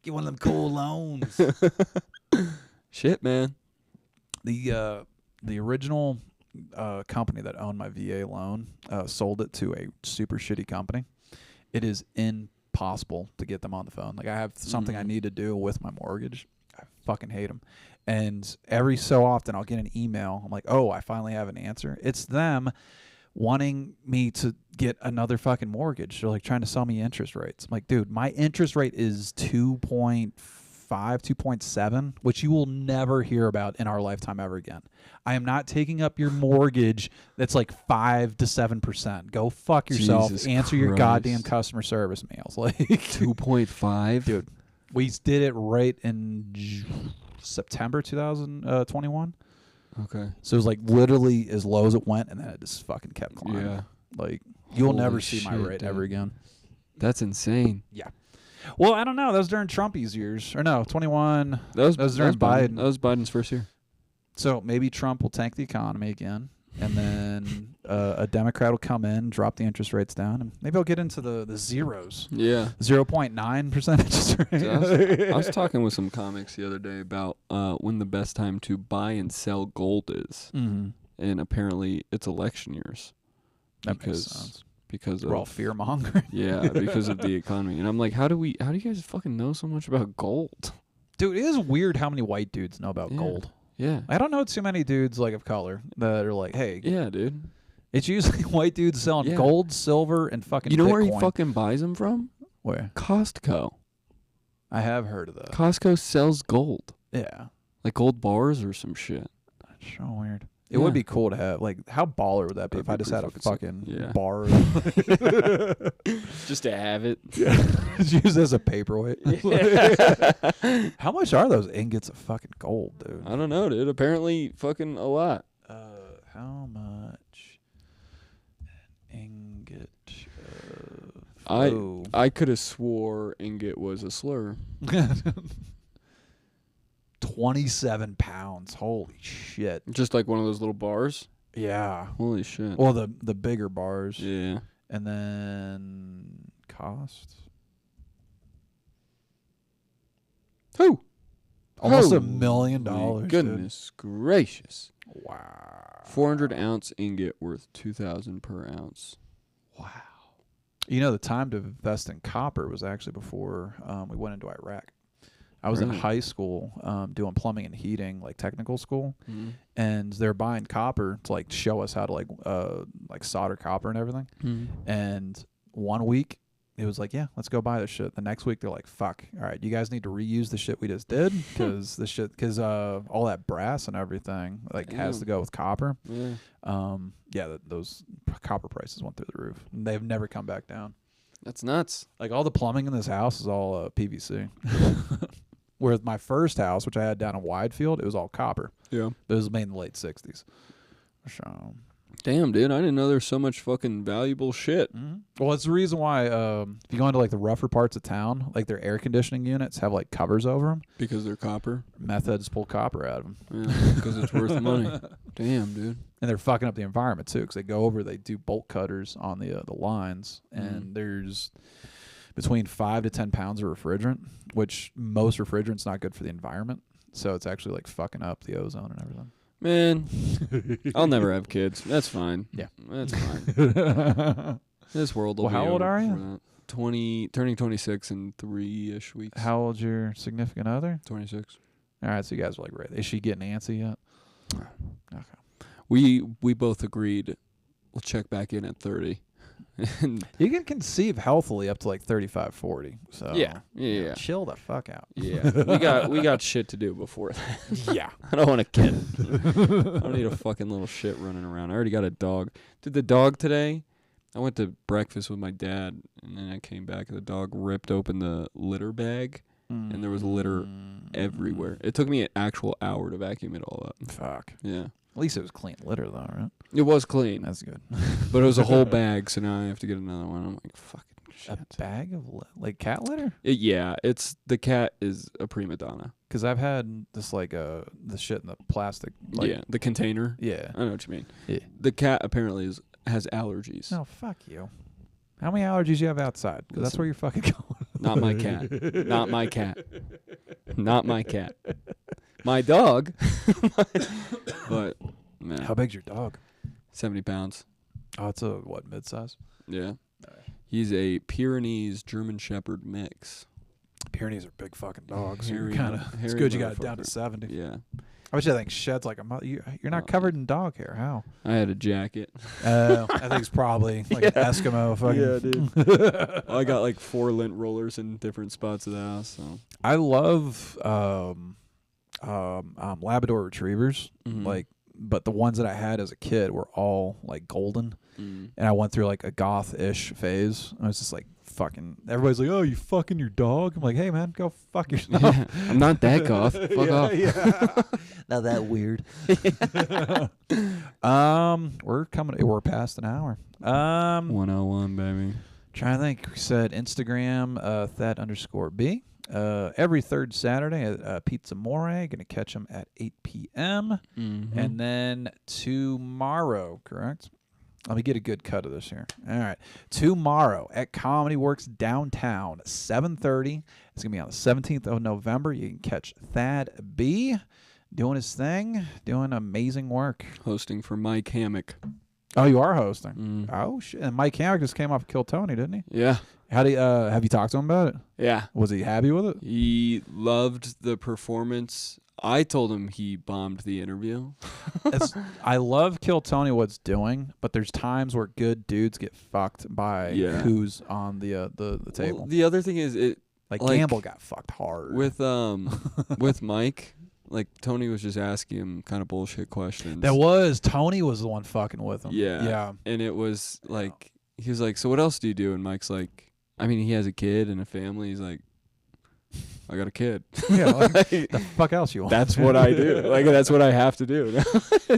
Get one of them cool loans. Shit, man. The original company that owned my VA loan sold it to a super shitty company. It is impossible to get them on the phone. Like I have something I need to do with my mortgage. I fucking hate them. And every so often I'll get an email. I'm like, oh, I finally have an answer. It's them wanting me to get another fucking mortgage. They're like trying to sell me interest rates. I'm like, dude, my interest rate is 2.5, 2.7, which you will never hear about in our lifetime ever again. I am not taking up your mortgage that's like 5 to 7%. Go fuck yourself. Jesus Answer your Christ. goddamn customer service mails. Like 2.5, dude. We did it right in September 2021. Okay. So it was like literally as low as it went, and then it just fucking kept climbing. Yeah. Like you'll Holy never see my shit, rate dude. ever again. That's insane. Yeah. Well, I don't know. That was during Trumpy's years, or no, 21. That was during Biden. That was Biden's first year. So maybe Trump will tank the economy again, and then a Democrat will come in, drop the interest rates down, and maybe I'll get into the zeros. Yeah. 0.9% interest rate. So I was talking with some comics the other day about when the best time to buy and sell gold is, Mm-hmm. and apparently it's election years. That makes sense. Because We're all of fear mongering. yeah, because of the economy. And I'm like, how do you guys fucking know so much about gold? Dude, it is weird how many white dudes know about Yeah. gold. Yeah. I don't know too many dudes like of color that are like, hey, Yeah, dude. it's usually white dudes selling Yeah. gold, silver, and fucking You know Bitcoin. where he fucking buys them from? Where? Costco. I have heard of that. Costco sells gold. Yeah. Like gold bars or some shit. That's so weird. It Yeah. would be cool to have. Like, how baller would that be That'd if be I just had a pretty fucking sick. fucking Yeah. bar? Just to have it. Just use it as a paperweight. How much are those ingots of fucking gold, dude? I don't know, dude. Apparently fucking a lot. How much an ingot of... I Oh. I could have swore ingot was a slur. 27 pounds. Holy shit. Just like one of those little bars. Yeah. Holy shit. Well, the bigger bars. Yeah. And then cost. Who? Almost $1 Holy million. Dude. Goodness gracious. Wow. 400 ounce ingot worth 2,000 per ounce. Wow. You know, the time to invest in copper was actually before we went into Iraq. I was in Really? high school doing plumbing and heating, like technical school, Mm-hmm. and they're buying copper to like show us how to like solder copper and everything. Mm-hmm. And 1 week, it was like, yeah, let's go buy this shit. The next week, they're like, fuck, all right, you guys need to reuse the shit we just did because all that brass and everything like has Damn. to go with copper. Yeah. Those copper prices went through the roof. They've never come back down. That's nuts. Like all the plumbing in this house is all PVC. Whereas my first house, which I had down in Widefield, it was all copper. Yeah. It was made in the late 60s. So, Damn, dude. I didn't know there's so much fucking valuable shit. well, it's the reason why if you go into like the rougher parts of town, like their air conditioning units have like covers over them. Because they're copper. Meth heads pull copper out of them. Yeah. Because it's worth money. Damn, dude. And they're fucking up the environment too, because they go over, they do bolt cutters on the lines, and there's between 5 to 10 pounds of refrigerant, which most refrigerant's not good for the environment. So it's actually like fucking up the ozone and everything. Man, I'll never have kids. That's fine. Yeah. That's fine. This world will Well, be how old over are for you? that. Turning 26 in 3-ish weeks. How old's your significant other? 26. All right, so you guys are like, right. Is she getting antsy yet? Okay. We both agreed we'll check back in at 30. And You can conceive healthily up to like 35, 40. So yeah. chill the fuck out. Yeah. We got shit to do before that. Yeah. I don't want a kid. I don't need a fucking little shit running around. I already got a dog. Dude, the dog today, I went to breakfast with my dad, and then I came back, and the dog ripped open the litter bag, and there was litter everywhere. It took me an actual hour to vacuum it all up. Fuck. Yeah. At least it was clean litter though, right? It was clean, That's good. but it was a whole bag, so now I have to get another one. I'm like, fucking shit. A bag of like cat litter? Yeah, the cat is a prima donna. Because I've had this like the shit in the plastic. Like, Yeah, the container. Yeah. I know what you mean. Yeah. The cat apparently has allergies. No, fuck you. How many allergies you have outside? Because that's Listen. where you're fucking going. Not my cat. Not my cat. Not my cat. My dog. But man, How big's your dog? 70 pounds. Oh, it's a what, mid-size? Yeah. He's a Pyrenees German Shepherd mix. Pyrenees are big fucking dogs. Hairy Kind of. It's hairy good you got it down to motherfucker. 70. Yeah. I wish that thing sheds like a mother. You're not covered in dog hair. How? I had a jacket. I think it's probably like an Eskimo fucking. Yeah, dude. I got like 4 lint rollers in different spots of the house. So I love Labrador retrievers. Mhm. Like, but the ones that I had as a kid were all like golden, and I went through like a goth-ish phase. I was just like, fucking. Everybody's like, "Oh, you fucking your dog." I'm like, "Hey, man, go fuck yourself." Yeah, I'm not that goth. Fuck off. Yeah. Not that weird. We're past an hour. 101, baby. Trying to think. We said Instagram, Thad_B. Every third Saturday at Pizza More. Gonna catch them at 8 p.m. Mm-hmm. And then tomorrow, correct? Let me get a good cut of this here. All right. Tomorrow at Comedy Works downtown, 7:30. It's going to be on the 17th of November. You can catch Thad B doing his thing, doing amazing work. Hosting for Mike Hammock. Oh, you are hosting. Mm. Oh, shit. And Mike Hammock just came off Kill Tony, didn't he? Yeah. How do you, have you talked to him about it? Yeah. Was he happy with it? He loved the performance. I told him he bombed the interview. I love Kill Tony what's doing, but there's times where good dudes get fucked by Yeah. who's on the table. Well, the other thing is like like, Gamble got fucked hard. with Mike. Like Tony was just asking him kind of bullshit questions. Tony was the one fucking with him. Yeah. Yeah. And it was like he was like, "So what else do you do?" And Mike's like, "I mean, he has a kid and a family." He's like, "I got a kid." Yeah, like, the fuck else you want? That's what I do. Like that's what I have to do.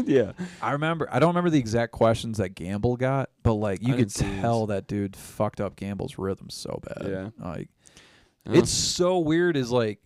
Yeah. I don't remember the exact questions that Gamble got, but like you I could didn't see his. tell that dude fucked up Gamble's rhythm so bad. Yeah. Like Oh. it's so weird is like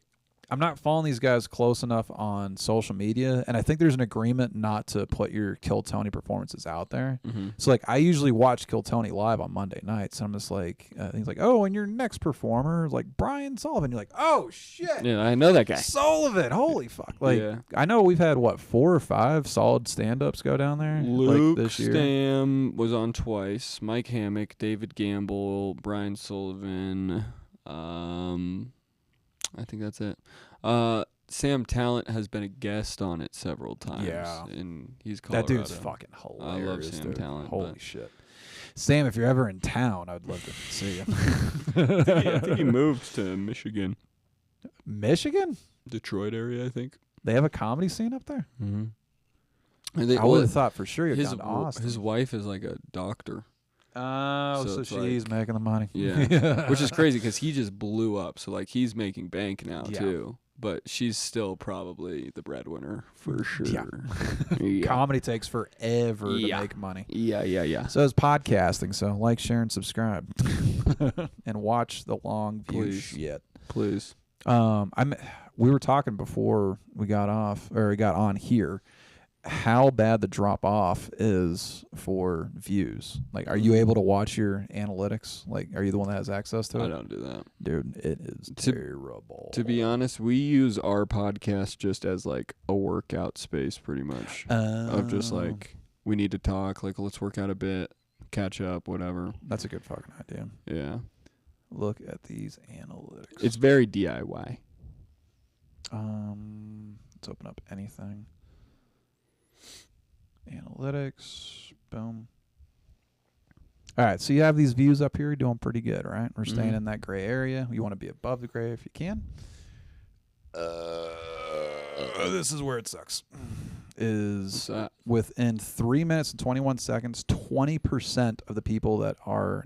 I'm not following these guys close enough on social media, and I think there's an agreement not to put your Kill Tony performances out there. Mm-hmm. So like I usually watch Kill Tony live on Monday nights, and I'm just like, he's like, "Oh, and your next performer is like Brian Sullivan." You're like, "Oh shit, Yeah, I know that guy. Sullivan! Holy fuck!" Like Yeah. I know we've had 4 or 5 solid stand-ups go down there Luke like this year. Stam was on twice. Mike Hammock, David Gamble, Brian Sullivan. I think that's it. Sam Talent has been a guest on it several times. Yeah. And he's That Colorado. dude's fucking hilarious. I love Sam dude. Talent, Holy but- shit. Sam, if you're ever in town, I'd love to see you. I think he moved to Michigan. Michigan? Detroit area, I think. They have a comedy scene up there? Mm-hmm. I would have thought for sure you'd gone to Austin. his wife is like a doctor. Oh, so so it's she's like- making the money. Yeah. Which is crazy because he just blew up. So, like, he's making bank now, Yeah. too. But she's still probably the breadwinner for sure. Yeah. Yeah. Comedy takes forever to Yeah. make money. Yeah. So is podcasting. So like, share, and subscribe, and watch the long view Please. shit. Please. We were talking before we got on here, how bad the drop off is for views. Like, are you able to watch your analytics? Like, are you the one that has access to it? I don't do that. Dude, it is To- terrible. To be honest, we use our podcast just as like a workout space pretty much. Of just like, we need to talk, like let's work out a bit, catch up, whatever. that's a good fucking idea. Yeah. Look at these analytics. It's very DIY. Let's open up anything. Analytics. Boom. All right, so you have these views up here. You're doing pretty good, right? We're staying in that gray area. You want to be above the gray if you can. This is where it sucks. Is within 3 minutes and 21 seconds, 20% of the people that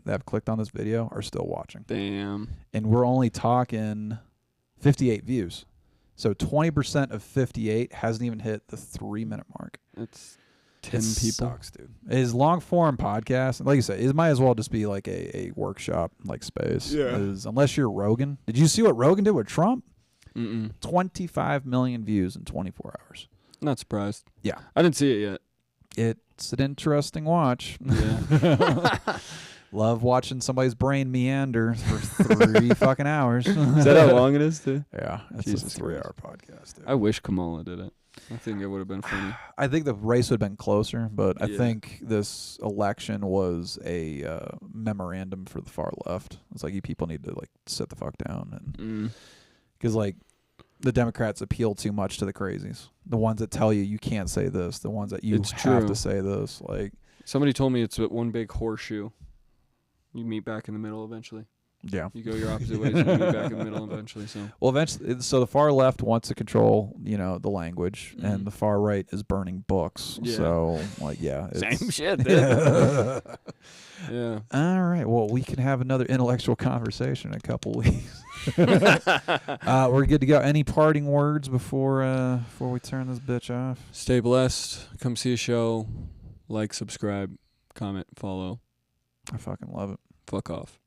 have clicked on this video are still watching. Damn. And we're only talking 58 views. So 20% of 58 hasn't even hit the 3-minute mark. It's 10 It people. sucks, dude. His long form podcast, like you said, it might as well just be like a workshop like space. Yeah. Unless you're Rogan. Did you see what Rogan did with Trump? Mm-mm. 25 million views in 24 hours. Not surprised. Yeah. I didn't see it yet. It's an interesting watch. Yeah. Love watching somebody's brain meander for 3 fucking hours. Is that how long it is, too? Yeah. It's Jesus a 3-hour podcast, dude. I wish Kamala did it. I think it would have been funny. I think the race would have been closer, but I Yeah. think this election was a memorandum for the far left. It's like you people need to like sit the fuck down, and because like the Democrats appeal too much to the crazies, the ones that tell you can't say this, the ones that you It's have true. to say this. Like Somebody told me it's one big horseshoe. You meet back in the middle eventually. yeah. You go your opposite ways, you meet back in the middle eventually. So Well, eventually, so the far left wants to control, the language, and the far right is burning books. Yeah. So, like, yeah, same shit. Yeah. Yeah. All right. Well, we can have another intellectual conversation in a couple weeks. We're good to go. Any parting words before we turn this bitch off? Stay blessed. Come see a show. Like, subscribe, comment, follow. I fucking love it. Fuck off.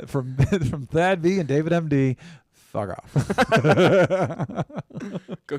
from Thad B and David MD. Fuck off. Go